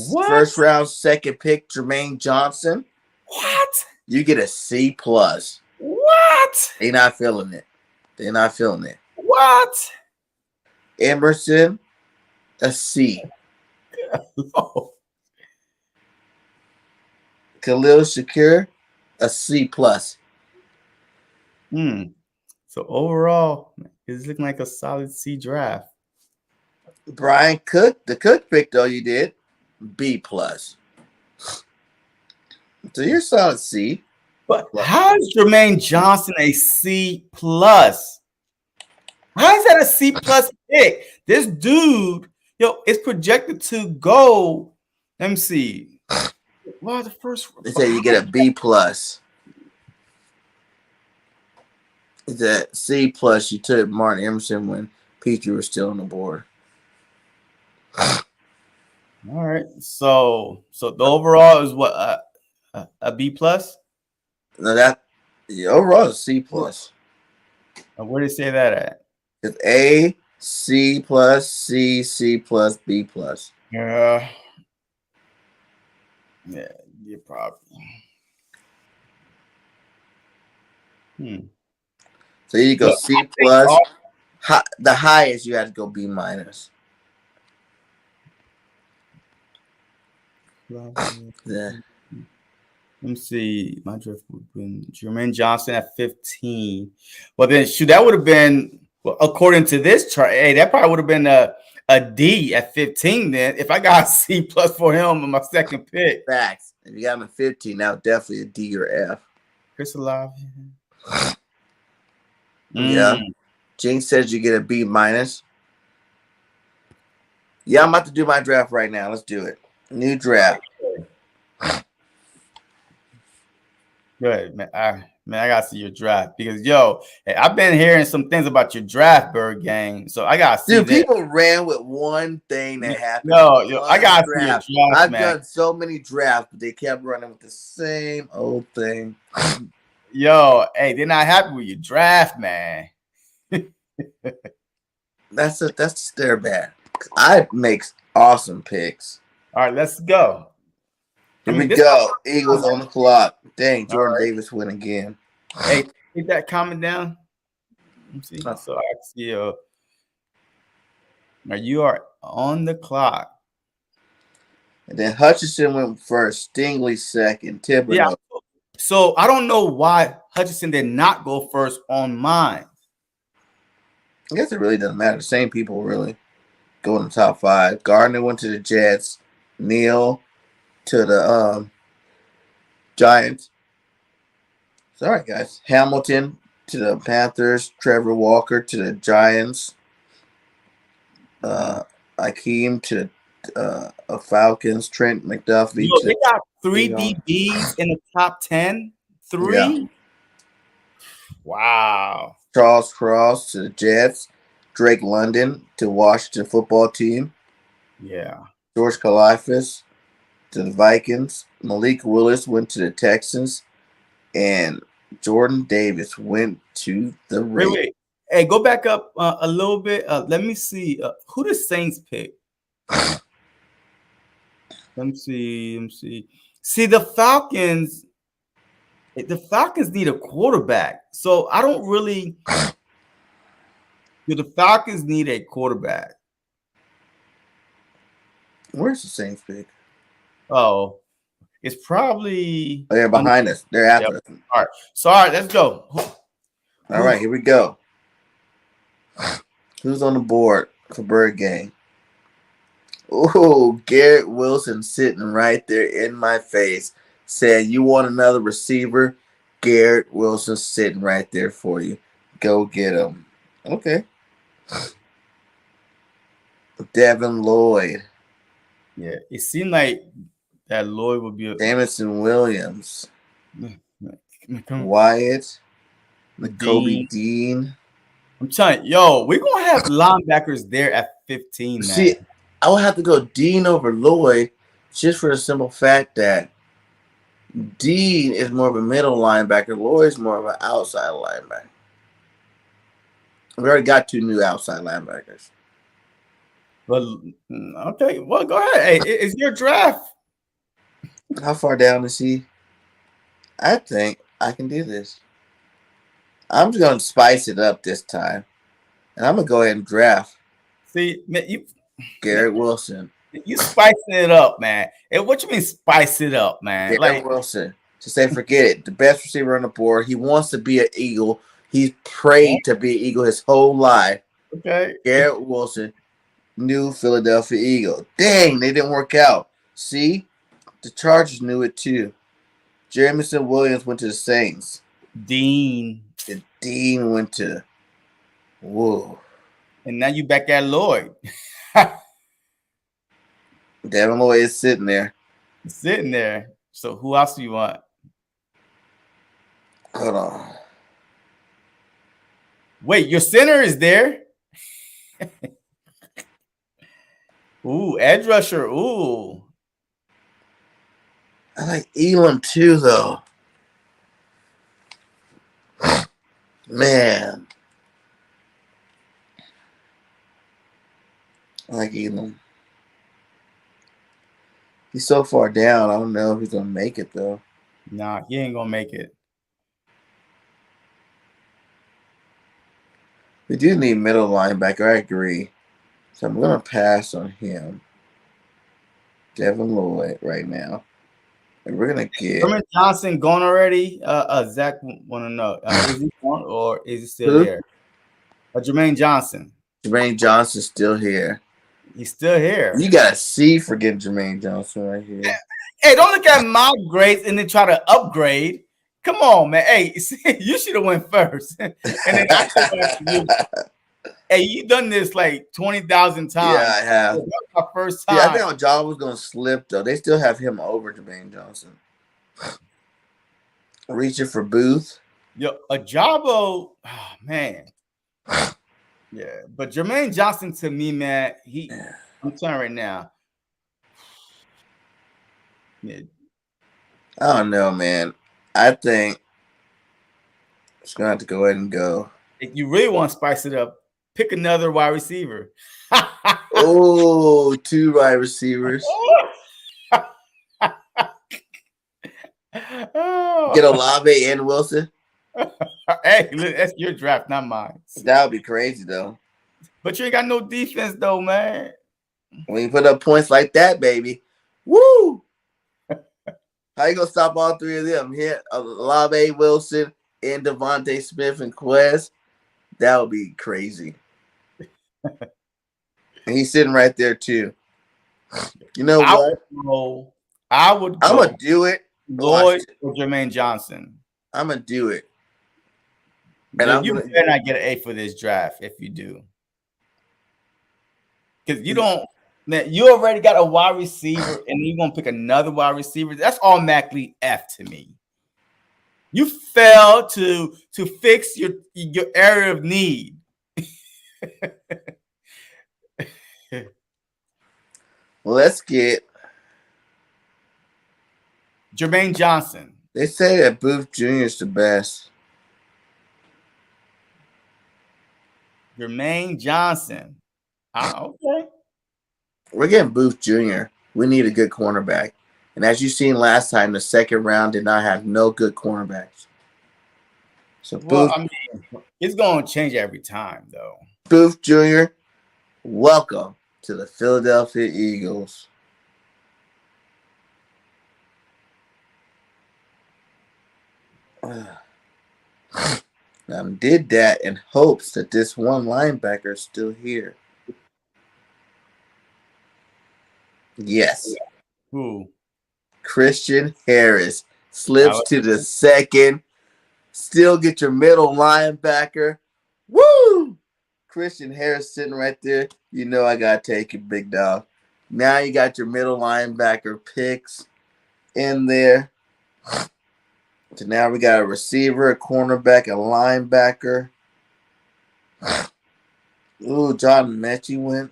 What? 1st round, 2nd pick, Jermaine Johnson. What? You get a C+. What? They're not feeling it. They're not feeling it. What? Emerson, a C. Oh. Khalil Shakir, a C+. So overall, it's looking like a solid C draft. Brian Cook, the Cook pick though you did, B+. So you're solid C. But how is Jermaine Johnson a C+? How is that a C+ pick? This dude, yo, is projected to go. Let me see. Wow, the first. They say you get a B+. It's a C+. You took Martin Emerson when Petrie was still on the board. All right. So the overall is what a B+. No, that the overall is C+. Where did it say that at? It's A, C+, C, C+, B+. Yeah, you're probably. So you go C+. The highest you had to go B-. Yeah. Let me see. My draft would have been Jermaine Johnson at 15. Well, then, shoot, that would have been, well, according to this chart, hey, that probably would have been a D at 15 then. If I got a C+ for him on my 2nd pick. Facts. If you got him at 15, now definitely a D or F. Chris Olave. Yeah. Jinx says you get a B-. Yeah, I'm about to do my draft right now. Let's do it. New draft. Good, man. I gotta see your draft because hey, I've been hearing some things about your draft, Bird Gang. So I gotta see. Dude, people ran with one thing that happened. Yo, I gotta see your draft, I've man. done so many drafts, but they kept running with the same old thing. Yo, hey, they're not happy with your draft, man. that's stare bad. I make awesome picks. All right, let's go. I Here mean, we this is go. my Eagles first on the clock. Dang, time. All Jordan right. Davis win again. Hey, get that comment down. Let me see. Oh, So I see now you are on the clock. and then Hutchinson went first. Stingley second. Yeah. Thibodeau. So I don't know why Hutchinson did not go first on mine. I guess it really doesn't matter. The same people really go in the top five. Gardner went to the Jets. Neal to the Giants. Sorry, guys. Hamilton to the Panthers. Trevor Walker to the Giants. Akeem to the Falcons. Trent McDuffie Yo, to they got three the DBs in the top 10. yeah. Three? Wow. Charles Cross to the Jets. Drake London to Washington football team. Yeah. George Kalifas to the Vikings. Malik Willis went to the Texans. And Jordan Davis went to the Wait, Raiders. wait. Hey, go back up a little bit. Let me see. Who the Saints pick? Let me see. Let me see. See, the Falcons need a quarterback. So I don't really. Do the Falcons need a quarterback? Where's the Saints pick? Oh, it's probably. Oh, they're behind us. They're after Yep. us. All right. So, all right, let's go. All right, here we go. Who's on the board for Bird Gang? Oh, Garrett Wilson sitting right there in my face. Said, you want another receiver? Garrett Wilson sitting right there for you. Go get him. Okay. Devin Lloyd. Yeah, it seemed like that Lloyd would be a Jamison Williams. come, Wyatt. Kobe Dean. Dean. I'm telling you, yo, we're gonna have linebackers there at 15, man. See, I would have to go Dean over Lloyd just for the simple fact that Dean is more of a middle linebacker. Lloyd's more of an outside linebacker. We already got two new outside linebackers. Well, okay, well, go ahead. Hey, it's your draft. How far down is he? I think I can do this. I'm just going to spice it up this time. And I'm going to go ahead and draft See, man, Garrett Wilson. you spicing it up, man. And what you mean spice it up, man? Garrett Wilson. To say, forget it. The best receiver on the board. He wants to be an Eagle. He's prayed to be an Eagle his whole life. Okay. Garrett Wilson, new Philadelphia Eagle. Dang, they didn't work out. See? The Chargers knew it too. Jamison Williams went to the Saints. Dean. And Dean went to whoa. And now you back at Lloyd. Devin Lloyd is sitting there. Sitting there. So who else do you want? Hold on. Wait, your center is there? Ooh, edge rusher. Ooh. I like Elam too, though. Man. I like Elam. He's so far down. I don't know if he's going to make it, though. Nah, he ain't going to make it. We do need middle linebacker. I agree. So I'm going to pass on him. Devin Lloyd right now. And we're going to get Herman Johnson gone already? Zach want to know. Is he gone or is he still here? Jermaine Johnson. Jermaine Johnson's still here. He's still here. You got to see for getting Jermaine Johnson right here. Hey, don't look at my grades and then try to upgrade. Come on, man. Hey, you should have went first. And then hey, you done this like 20,000 times. Yeah, I have. That was my first time. Yeah, I think Ojabo was going to slip, though. They still have him over Jermaine Johnson. Reaching for Booth. Yo, Ojabo, oh, man. Yeah, but Jermaine Johnson to me, man, I'm telling you right now. Yeah. I don't know, man. I think it's going to have to go ahead and go. If you really want to spice it up, Pick another wide receiver. Oh, 2 wide receivers. Get Olave and Wilson. Hey, look, that's your draft, not mine. That would be crazy, though. But you ain't got no defense, though, man. When you put up points like that, baby, woo! How you gonna stop all 3 of them? Hit Olave, Wilson, and Devontae Smith and Quez. That would be crazy. And he's sitting right there too. You know what? I would go. I'm gonna do it. Lloyd or Jermaine Johnson. I'm gonna do it. And you better not get an A for this draft if you do. Because you don't, man, you already got a wide receiver and you're gonna pick another wide receiver. That's automatically F to me. You failed to fix your area of need. Well, let's get Jermaine Johnson. They say that Booth Jr. is the best. Jermaine Johnson. Okay. We're getting Booth Jr. We need a good cornerback. And as you seen last time, the second round did not have no good cornerbacks. So Booth, I mean, it's going to change every time, though. Booth Jr., welcome to the Philadelphia Eagles. Did that in hopes that this one linebacker is still here. Yes. Who? Christian Harris slips to the second. Still get your middle linebacker. Woo! Christian Harris sitting right there. You know I got to take it, big dog. Now you got your middle linebacker picks in there. So now we got a receiver, a cornerback, a linebacker. Ooh, John Mechie went.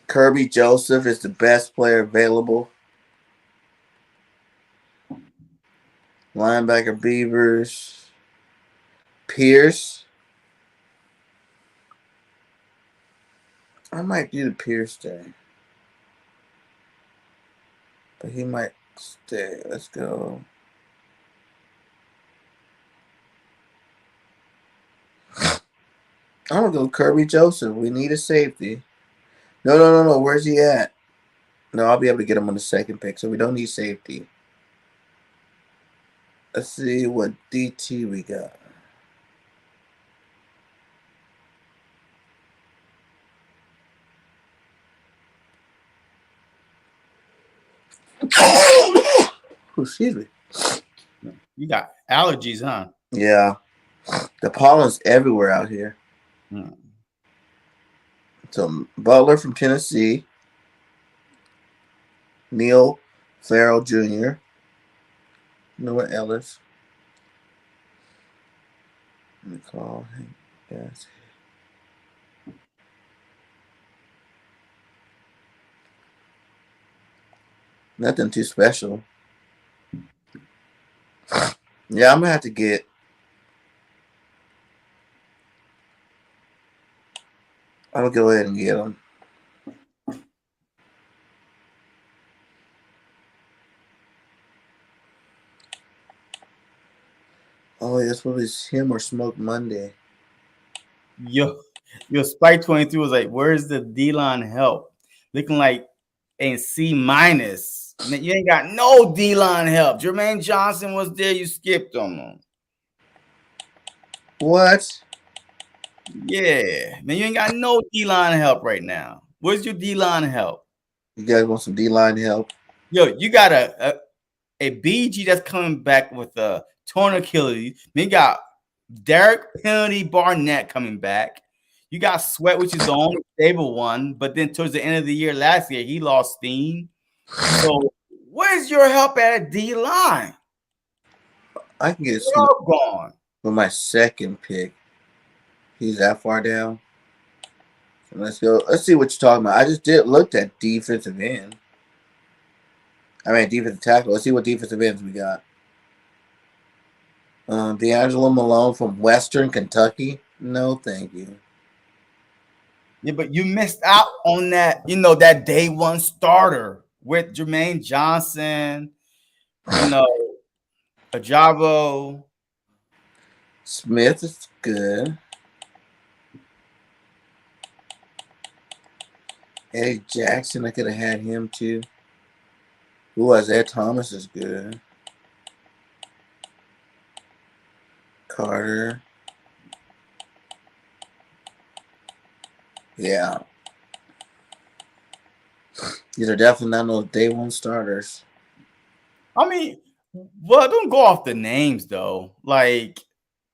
Kirby Joseph is the best player available. Linebacker Beavers. Pierce. I might do the Pierce thing. But he might stay. Let's go. I'm going to go Kirby Joseph. We need a safety. No. Where's he at? No, I'll be able to get him on the second pick, so we don't need safety. Let's see what DT we got. Excuse me. You got allergies, huh? Yeah. The pollen's everywhere out here. So Butler from Tennessee. Neil Farrell Jr. Noah Ellis. Let me call him. Yes. Nothing too special. Yeah, I'm going to have to get. I'm going to go ahead and get him. Oh, this was him or Smoke Monday. Yo, Spike 23 was like, where's the D-line help? Looking like a C-. Man, you ain't got no D-line help. Jermaine Johnson was there. You skipped on him. What? Yeah. Man, you ain't got no D-line help right now. Where's your D-line help? You guys want some D-line help? Yo, you got a BG that's coming back with a torn Achilles. Then you got Derek Penalty Barnett coming back. You got Sweat, which is the only stable one. But then towards the end of the year last year, he lost steam. So where's your help at D-line? I can get Smoke gone with my second pick. He's that far down. So let's go. Let's see what you're talking about. I just looked at defensive end. I mean defensive tackle. Let's see what defensive ends we got. D'Angelo Malone from Western Kentucky. No, thank you. Yeah, but you missed out on that, that day one starter with Jermaine Johnson, Ajabo. Smith is good. Eddie Jackson, I could have had him too. Who was Ed Thomas is good. Carter. Yeah. These are definitely not no day one starters. I mean, well, don't go off the names though. Like,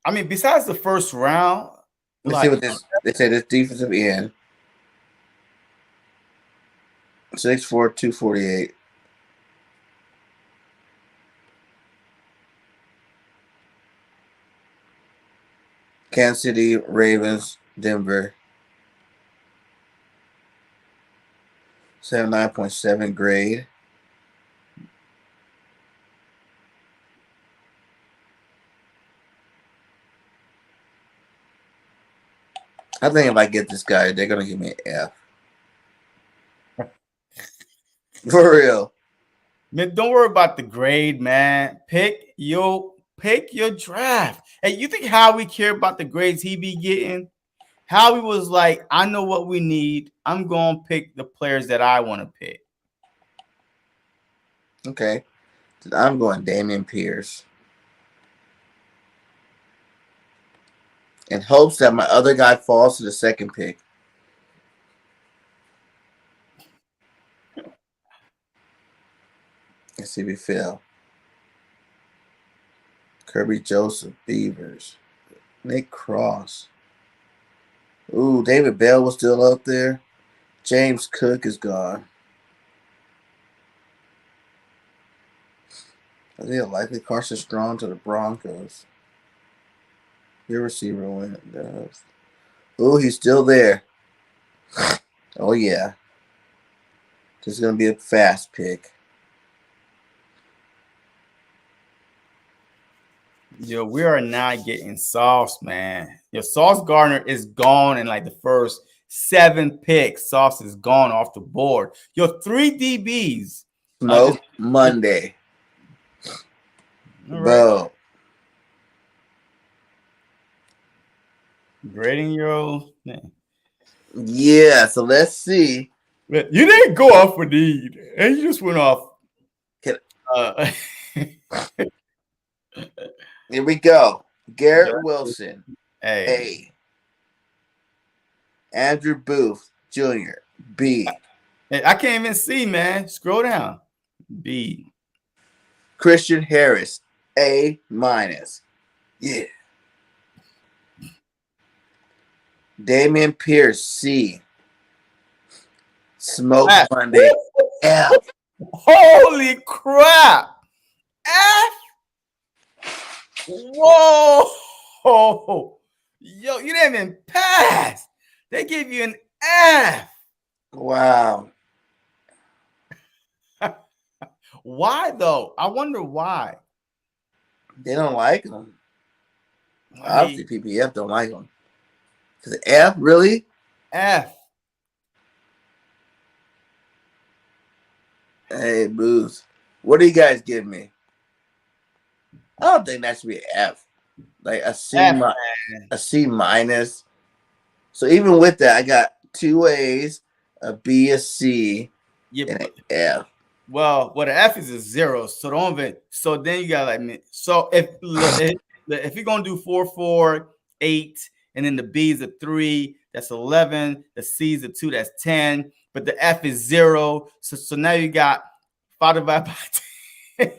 I mean, besides the first round, Let's see what this. They say this defensive end. 6'4", 248. Kansas City, Ravens, Denver. 79.7 grade. I think if I get this guy, they're gonna give me an F. For real. Man, don't worry about the grade, man. Pick your draft. Hey, you think Howie care about the grades he be getting? Howie was like, I know what we need. I'm gonna pick the players that I want to pick. Okay. I'm going Dameon Pierce. In hopes that my other guy falls to the second pick. Let's see if he fell. Kirby Joseph, Beavers. Nick Cross. Ooh, David Bell was still up there. James Cook is gone. I think likely Carson Strong to the Broncos. Your receiver went. Ooh, he's still there. Oh, yeah. This is going to be a fast pick. Yo, we are not getting Sauce, man. Your Sauce Gardner is gone in like the first 7 picks. Sauce is gone off the board. Your 3 DBs. Smoke Monday. All right. Bro. Grading your. Yeah, so let's see. You didn't go off for need, and you just went off. Here we go. Garrett Wilson. A. Andrew Booth Jr. B. I can't even see, man. Scroll down. B. Christian Harris. A-. Yeah. Dameon Pierce. C. Smoke Monday. F. Holy crap. F. Whoa. Yo, you didn't even pass. They gave you an F. Wow. Why though? I wonder why. They don't like him. Obviously, PPF don't like him. Because F, really? F. Hey, Booth. What do you guys give me? I don't think that should be an F. Like a C, a C minus. So even with that, I got 2 A's, a B, a C, and an F. Well, the F is a 0, so don't even. So then you got like, so if you're gonna do 4, 4, 8, and then the B is a 3, that's 11. The C is a 2, that's 10. But the F is 0, so now you got 5 divided by 10.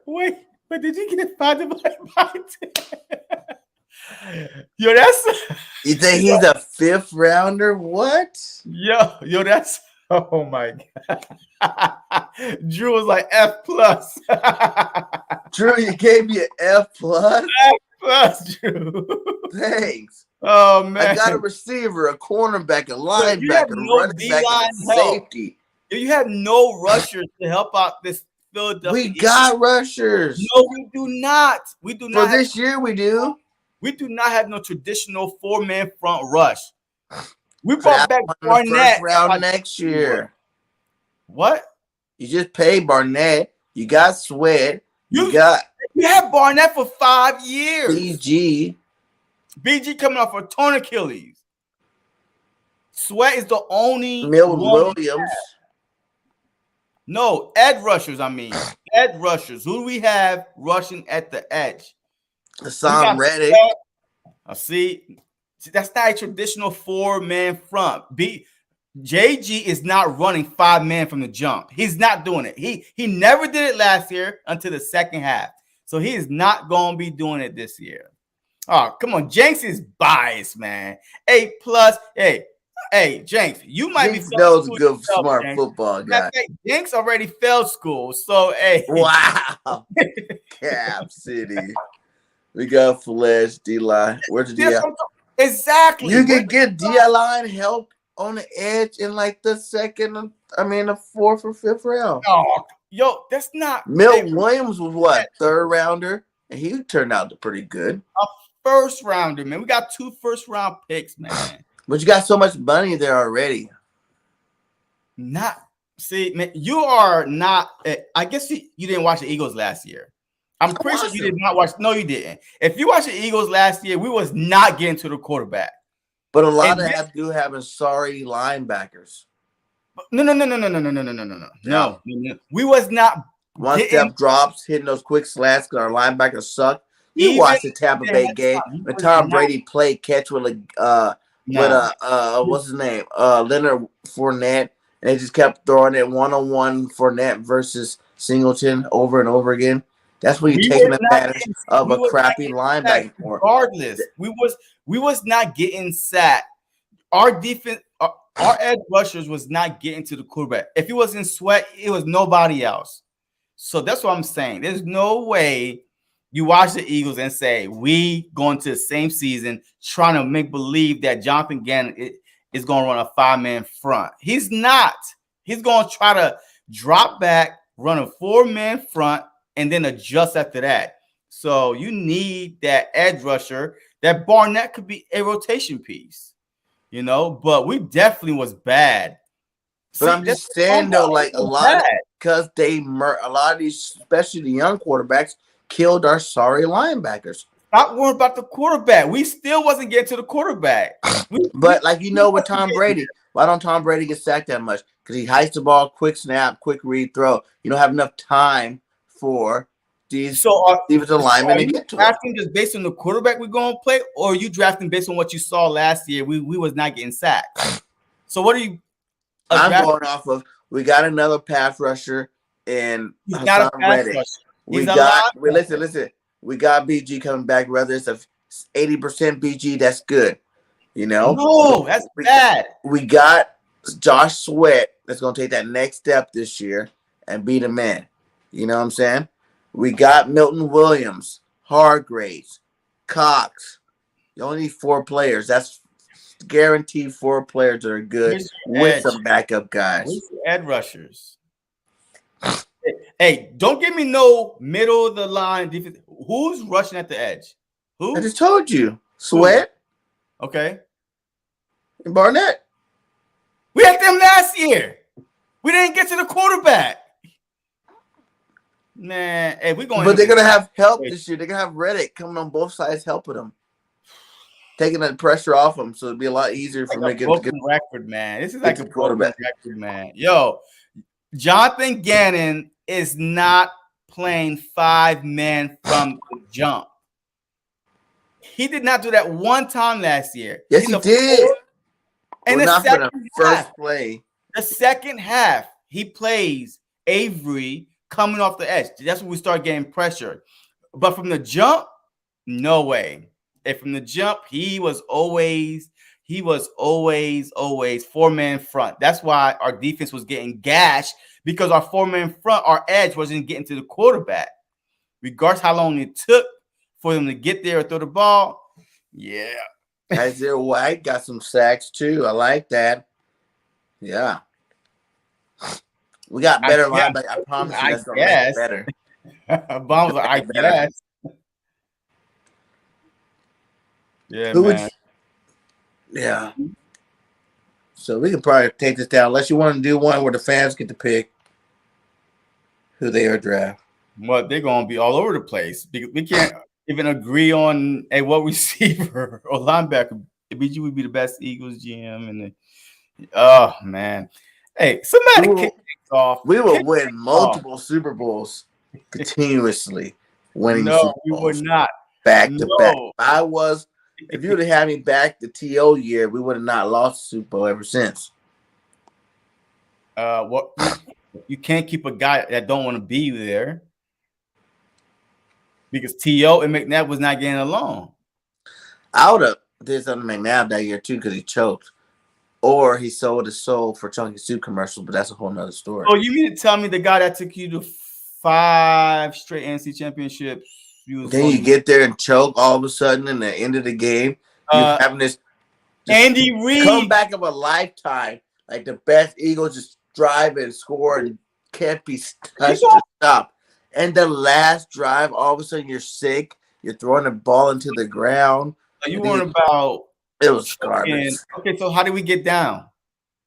Wait, but did you get 5 divided by 10? Yo, that's. You think he's a 5th rounder? What? Yo, that's. Oh my God. Drew was like F plus. Drew, you gave me an F plus? F plus, Drew. Thanks. Oh man. I got a receiver, a cornerback, a linebacker, running back, and a safety. You have no rushers to help out this Philadelphia We Eagles. got rushers. No, we do not. We do For not. this year, we do. We do not have no traditional 4-man front rush. We brought Draft back one in the first Barnett. round next year. What? You just paid Barnett. You got Sweat. You got had Barnett for 5 years. BG coming off a torn Achilles. Sweat is the only Milton Williams. No, edge rushers. I mean, edge rushers. Who do we have rushing at the edge? Hassan Reddick. See, that's not a traditional 4-man front. JG is not running 5-man from the jump. He's not doing it. He never did it last year until the second half. So he is not going to be doing it this year. Oh, come on. Jenks is biased, man. A+. Hey, Jenks, you might Jenks be knows a good, smart football guy. Jenks already failed school, so hey. Wow. Cap City. We got Flash, D-line. Where's the D-line? Exactly. You can get D-line help on the edge in like the the 4th or 5th round. Oh, yo, that's not. Milton Williams was what, 3rd rounder? And he turned out pretty good. A 1st rounder, man. We got 2 first-round picks, man. But you got so much money there already. See, man, you are not. I guess you didn't watch the Eagles last year. I'm pretty sure you did not watch. No, you didn't. If you watched the Eagles last year, we was not getting to the quarterback. But a lot of that do having sorry linebackers. No. We was not. One-step drops, hitting those quick slants because our linebackers suck. You watched the Tampa Bay game when Tom Brady played catch with what's his name? Leonard Fournette, and they just kept throwing it one-on-one Fournette versus Singleton over and over again. That's when you're taking advantage of a crappy linebacker. Regardless, we was not getting sacked. Our defense, our edge rushers was not getting to the quarterback. If he was in Sweat, it was nobody else. So that's what I'm saying. There's no way you watch the Eagles and say we going to the same season trying to make believe that Jonathan Gannon is going to run a 5-man front. He's not. He's going to try to drop back, run a 4-man front, and then adjust after that. So you need that edge rusher. That Barnett could be a rotation piece, but we definitely was bad. But I'm just saying though, like a lot because a lot of these, especially the young quarterbacks, killed our sorry linebackers. Not worried about the quarterback. We still wasn't getting to the quarterback. But with Tom Brady, why don't Tom Brady get sacked that much? Because he hikes the ball, quick snap, quick read, throw. You don't have enough time for these defensive linemen to get to it. Drafting just based on the quarterback we're going to play, or are you drafting based on what you saw last year? We was not getting sacked. So what are you? I'm going off of we got another pass rusher and Hassan Reddick. Listen. We got BG coming back. Whether it's a 80% BG, that's good. No, that's bad. We got Josh Sweat that's going to take that next step this year and be the man. You know what I'm saying? We got Milton Williams, Hargraves, Cox. You only need 4 players. That's guaranteed 4 players that are good with some backup guys. Where's the edge rushers? Hey, don't give me no middle of the line defense. Who's rushing at the edge? Who? I just told you. Sweat. Okay. And Barnett. We had them last year. We didn't get to the quarterback. Man, hey, we're going. But they're gonna have help this year. They're gonna have Reddick coming on both sides helping them, taking the pressure off them, so it'll be a lot easier for them to get record, man. This is like a broken record, man. Yo, Jonathan Gannon is not playing 5-man from the jump. He did not do that one time last year. Yes, he did. And play. The second half, he plays Avery coming off the edge. That's when we start getting pressure. But from the jump, no way. And from the jump, he was always 4-man front. That's why our defense was getting gashed, because our 4-man front, our edge wasn't getting to the quarterback. Regardless how long it took for them to get there or throw the ball. Yeah. Isaiah White got some sacks too. I like that. Yeah. We got I better guess. linebacker. I promise you, I that's gonna make it guess. better. Bomb was like, I Make it better. guess. Yeah, Who would? man. Yeah. So we can probably take this down, unless you want to do one where the fans get to pick who they are draft. Well, they're gonna be all over the place because we can't even agree on a what receiver or linebacker. BG would be the best Eagles GM, and oh man, hey, somebody kick things off. We will Kick win things off. multiple Super Bowls continuously, winning No, Super we would Bowls not. back to back. No. If you would have had me back the TO year, we would have not lost the Super Bowl ever since. What you can't keep a guy that don't want to be there because TO and McNabb was not getting along. I would have did something to McNabb that year too because he choked, or he sold his soul for Chunky Soup commercials. But that's a whole nother story. Oh, you mean to tell me the guy that took you to 5 straight NFC championships? Then you get there and choke all of a sudden in the end of the game. You having this Andy Reid comeback of a lifetime, like the best Eagles just drive and score and can't be touched or stopped. And the last drive, all of a sudden you're sick. You're throwing the ball into the ground. You weren't about it was garbage. Okay, so how did we get down?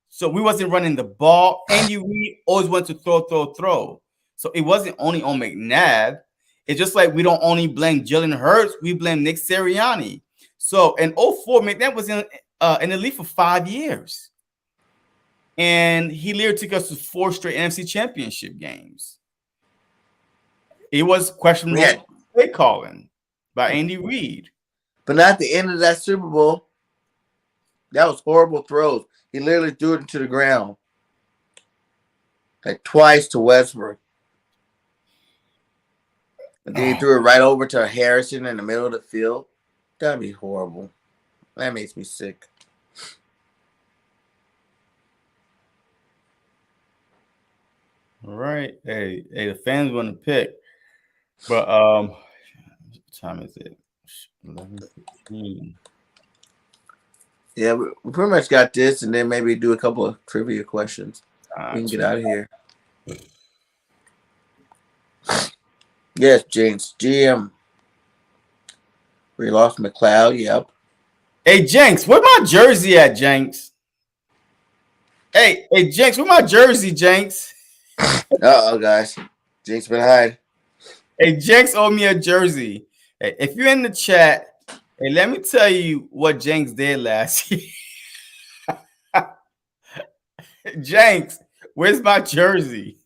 So we wasn't running the ball. Andy Reid always went to throw. So it wasn't only on McNabb. It's just like we don't only blame Jalen Hurts, we blame Nick Sirianni. So in 2004, McNabb was in the league for 5 years. And he literally took us to 4 straight NFC championship games. It was questionable play calling by Andy Reid. But not at the end of that Super Bowl. That was horrible throws. He literally threw it into the ground. Like twice to Westbrook. And then he threw it right over to Harrison in the middle of the field. That'd be horrible. That makes me sick. All right. Hey, the fans want to pick. But what time is it? 11:15. Yeah, we pretty much got this, and then maybe do a couple of trivia questions. We can get out of here. Yes, James. GM. We lost McLeod. Yep. Hey, Jenks, where my jersey at, Jenks? Hey, Jenks, where my jersey, Jenks? Uh-oh, guys. Jenks been hiding. Hey, Jenks owe me a jersey. Hey, if you're in the chat, hey, let me tell you what Jenks did last year. Jenks, where's my jersey?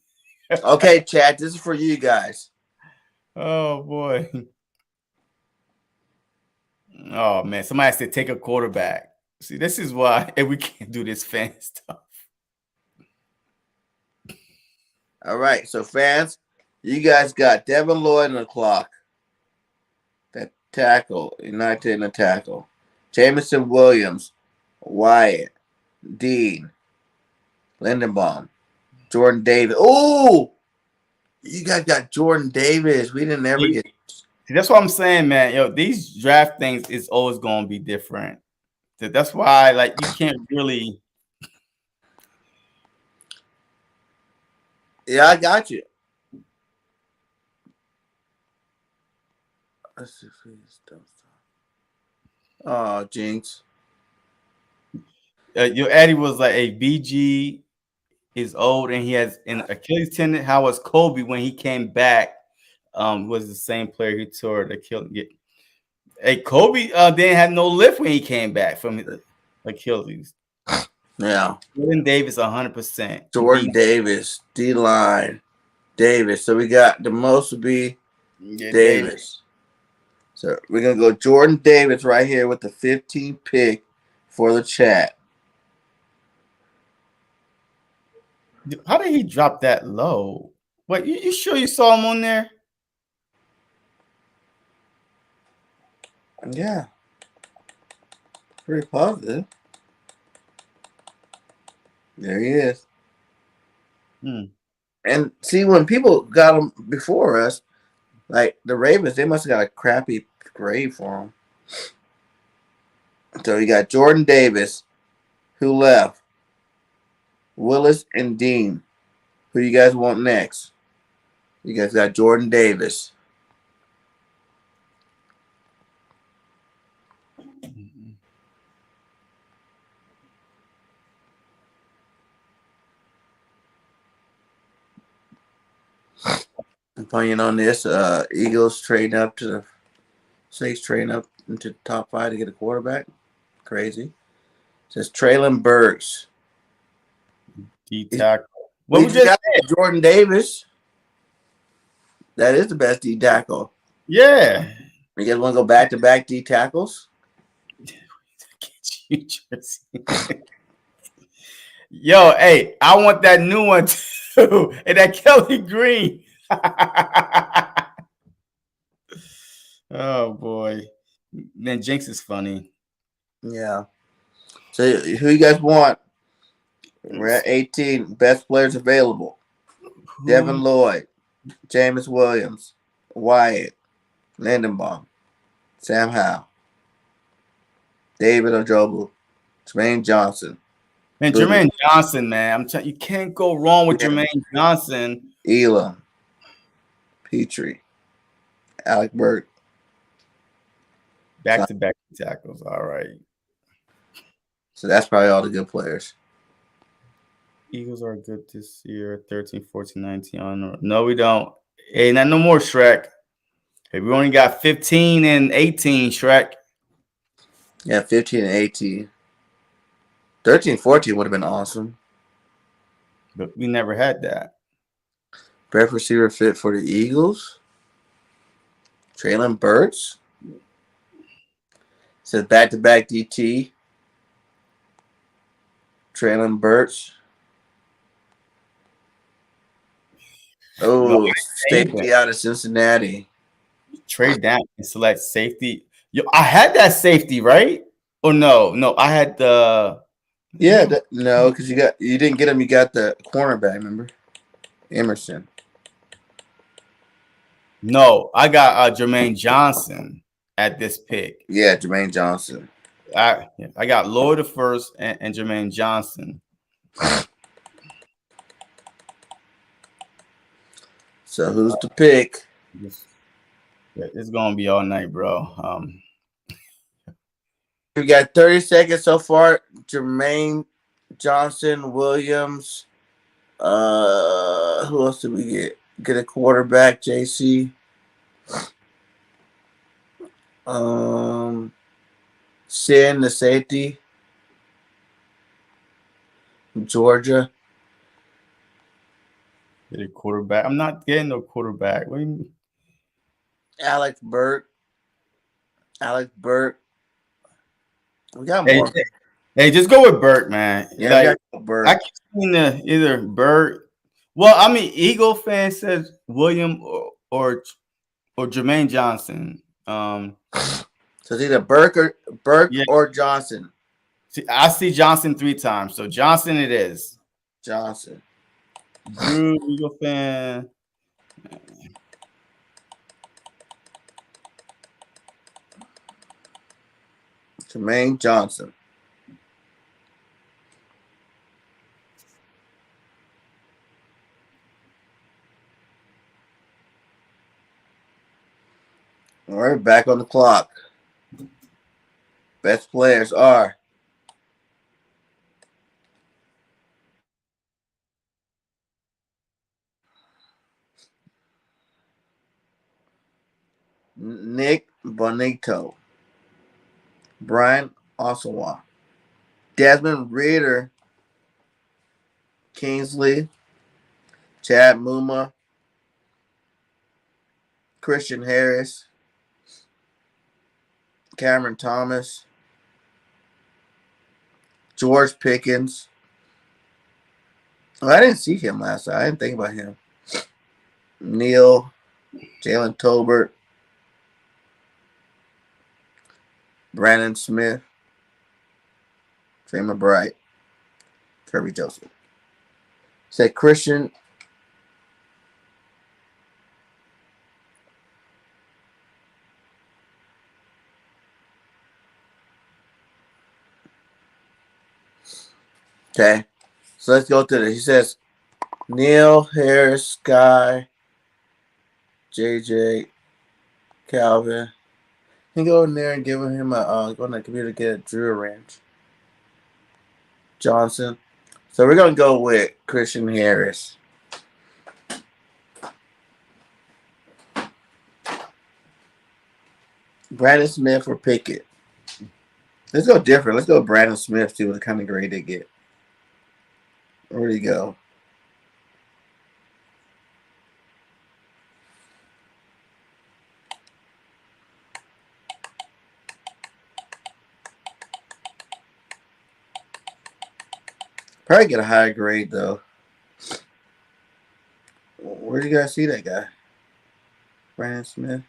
Okay, chat, this is for you guys. Oh, boy. Oh, man. Somebody said take a quarterback. See, this is why we can't do this fan stuff. All right, so fans, you guys got Devin Lloyd on the clock. That tackle, United in the tackle. Jameson Williams, Wyatt, Dean, Lindenbaum, Jordan Davis. Oh, you guys got Jordan Davis. We didn't ever get. See, that's what I'm saying, man. Yo, these draft things is always going to be different. That's why, like, you can't really. Yeah, I got you. Let's see if he's done. Oh, Jinx. Your Eddie was like, "Hey, BG is old and he has an Achilles tendon. How was Kobe when he came back? Was the same player he tore the Achilles? Hey, Kobe didn't have no lift when he came back from his Achilles. Yeah. Jordan Davis, 100%. Jordan Davis, D-line, Davis. So we got the most would be Davis. So we're going to go Jordan Davis right here with the 15th pick for the chat. How did he drop that low? Wait, you sure you saw him on there? Yeah. Pretty positive. There he is. And see, when people got him before us, like the Ravens, they must have got a crappy grade for him. So you got Jordan Davis, who left, Willis and Dean, Who you guys want next? You guys got Jordan Davis. Opinion on this? Eagles trading up to the Snakes trading up into the top 5 to get a quarterback. Crazy. It says Traylon Burks. D tackle. What we just got Jordan Davis. That is the best D tackle. Yeah. You guys want to go back to back D tackles? Yo, hey, I want that new one too. And that Kelly Green. Oh boy. Man, Jinx is funny. Yeah. So who you guys want? We're at 18. Best players available. Devin Lloyd, Jameis Williams, Wyatt, Lindenbaum, Sam Howell, David Ojobu, Jermaine Johnson. Man, Jermaine Johnson, man. I'm telling you, can't go wrong with Jermaine Johnson. Elam, Petrie, Alec Burke. Back-to-back tackles. All right. So that's probably all the good players. Eagles are good this year. 13, 14, 19 on. No, we don't. Hey, not no more, Shrek. Hey, we only got 15 and 18, Shrek. Yeah, 15 and 18. 13, 14 would have been awesome. But we never had that. Best receiver fit for the Eagles. Traylon Burks. Says back-to-back DT. Traylon Burks. Oh, safety out of Cincinnati. Trade down and select safety. Yo, I had that safety, right? Or no, I had the. Yeah, no, because you didn't get him. You got the cornerback. Remember, Emerson. No, I got Jermaine Johnson at this pick. Yeah, Jermaine Johnson. I got Lloyd the first and Jermaine Johnson. So who's the pick? It's gonna be all night, bro. We got 30 seconds so far. Jermaine Johnson, Williams. Who else did we get? Get a quarterback, JC. Sin, the safety. Georgia. Get a quarterback. I'm not getting no quarterback. What do you mean? Alex Burke. We got more. Hey, just go with Burke, man. Yeah, like, Burke. I keep seeing either Burke. Well, I mean, Eagle fan says William or Jermaine Johnson. So it's either Burke or Johnson. See, I see Johnson 3 times, so Johnson it is. Johnson. Drew, Eagle fan. Jermaine Johnson. All right, back on the clock. Best players are Nick Bonito, Brian Osawa, Desmond Ridder, Kingsley, Chad Muma, Christian Harris, Cameron Thomas, George Pickens. Oh, I didn't see him last night. I didn't think about him. Neil, Jalen Tolbert, Brandon Smith, Trey McBride, Kirby Joseph. Said Christian. Okay. So let's go to this. He says Neil, Harris, Sky, JJ, Calvin. You can go in there and give him go on the computer to get a Drew Ranch. Johnson. So we're gonna go with Christian Harris. Brandon Smith or Pickett. Let's go different. Let's go with Brandon Smith, see what kind of grade they get. Where'd he go? Probably get a higher grade though. Where do you guys see that guy? Brandon Smith.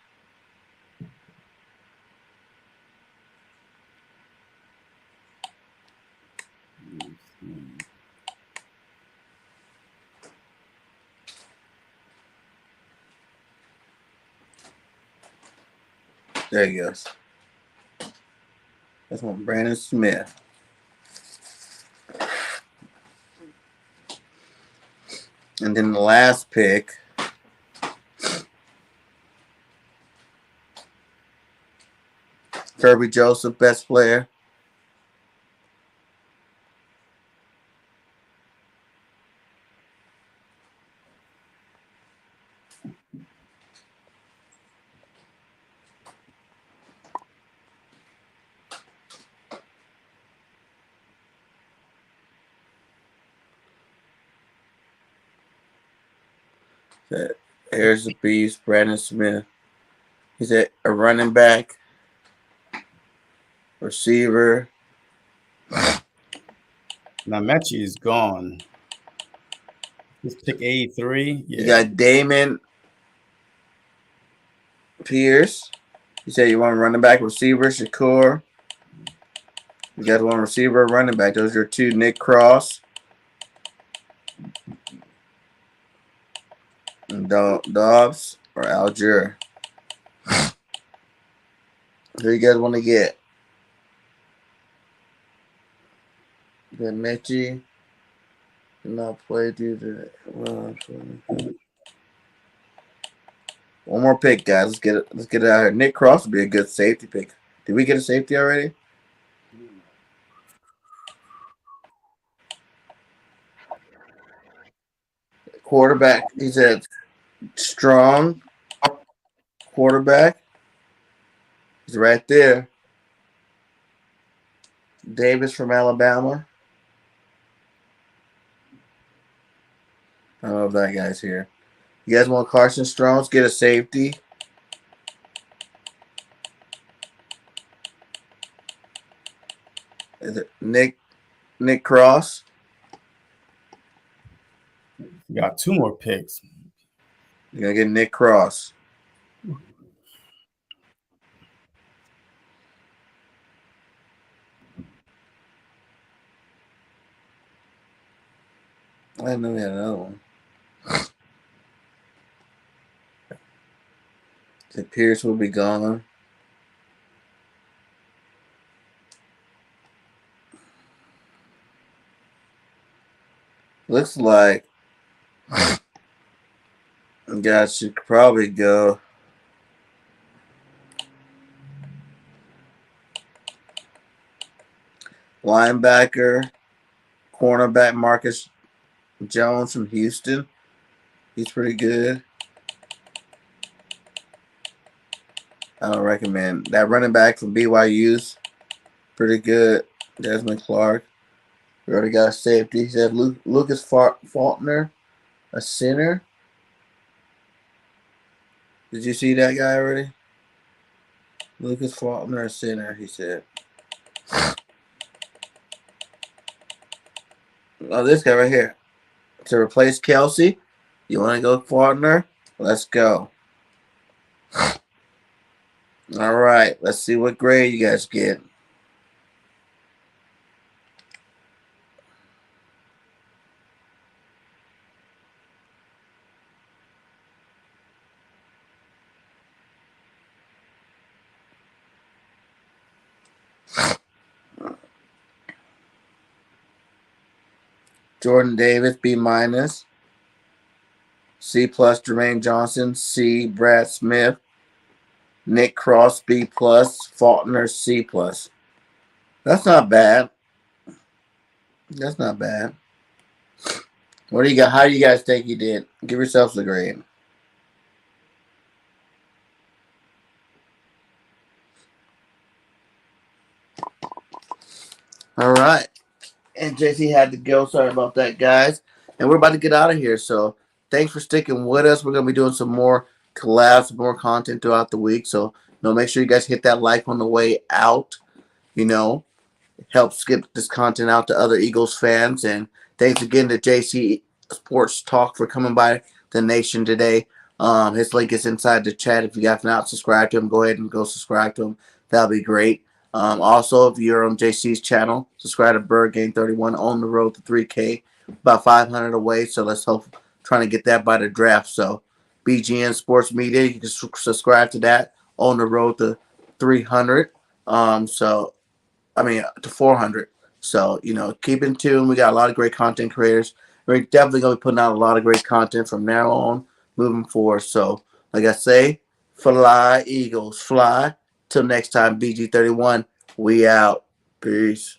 There he goes. That's one Brandon Smith. And then the last pick. Kirby Joseph, best player. Here's the beast, Brandon Smith. He's a running back, receiver. Now Mechie is gone. Just pick 83. Yeah. You got Damon Pierce. You said you want running back, receiver, Shakur. You got one receiver, running back. Those are your two. Nick Cross. And Dobbs or Algier. Who you guys want to get? You got Mechie. Did not play due to one more pick, guys. Let's get it. Let's get it out here. Nick Cross would be a good safety pick. Did we get a safety already? Quarterback. He said strong quarterback. He's right there. Davis from Alabama. I don't know if that guy's here. You guys want Carson Strong? Let's get a safety. Is it Nick Cross? We got two more picks. You're gonna get Nick Cross. I didn't know we had another one. The Pierce will be gone. Looks like guys should probably go. Linebacker, cornerback Marcus Jones from Houston. He's pretty good. I don't recommend that running back from BYU's pretty good. Desmond Clark. We already got a safety. He said Lucas Faulkner, a center. Did you see that guy already? Lucas Faulkner, a center, he said. Oh, this guy right here. To replace Kelsey. You want to go Faulkner? Let's go. All right. Let's see what grade you guys get. Jordan Davis, B-. C plus Jermaine Johnson. C Brad Smith. Nick Cross B plus. Faulkner C plus. That's not bad. That's not bad. What do you got? How do you guys think you did? Give yourselves a grade. All right. And JC had to go. Sorry about that, guys. And we're about to get out of here. So thanks for sticking with us. We're going to be doing some more collabs, more content throughout the week. So make sure you guys hit that like on the way out. Helps get this content out to other Eagles fans. And thanks again to JC Sports Talk for coming by the nation today. His link is inside the chat. If you guys have not subscribed to him, go ahead and go subscribe to him. That'll be great. Also, if you're on JC's channel, subscribe to Bird Game 31 on the road to 3K. About 500 away, so let's hope trying to get that by the draft. So BGN Sports Media, you can subscribe to that on the road to 300. To 400. So, keep in tune. We got a lot of great content creators. We're definitely going to be putting out a lot of great content from now on, moving forward. So, like I say, fly, Eagles, fly. Till next time, BG31, we out. Peace.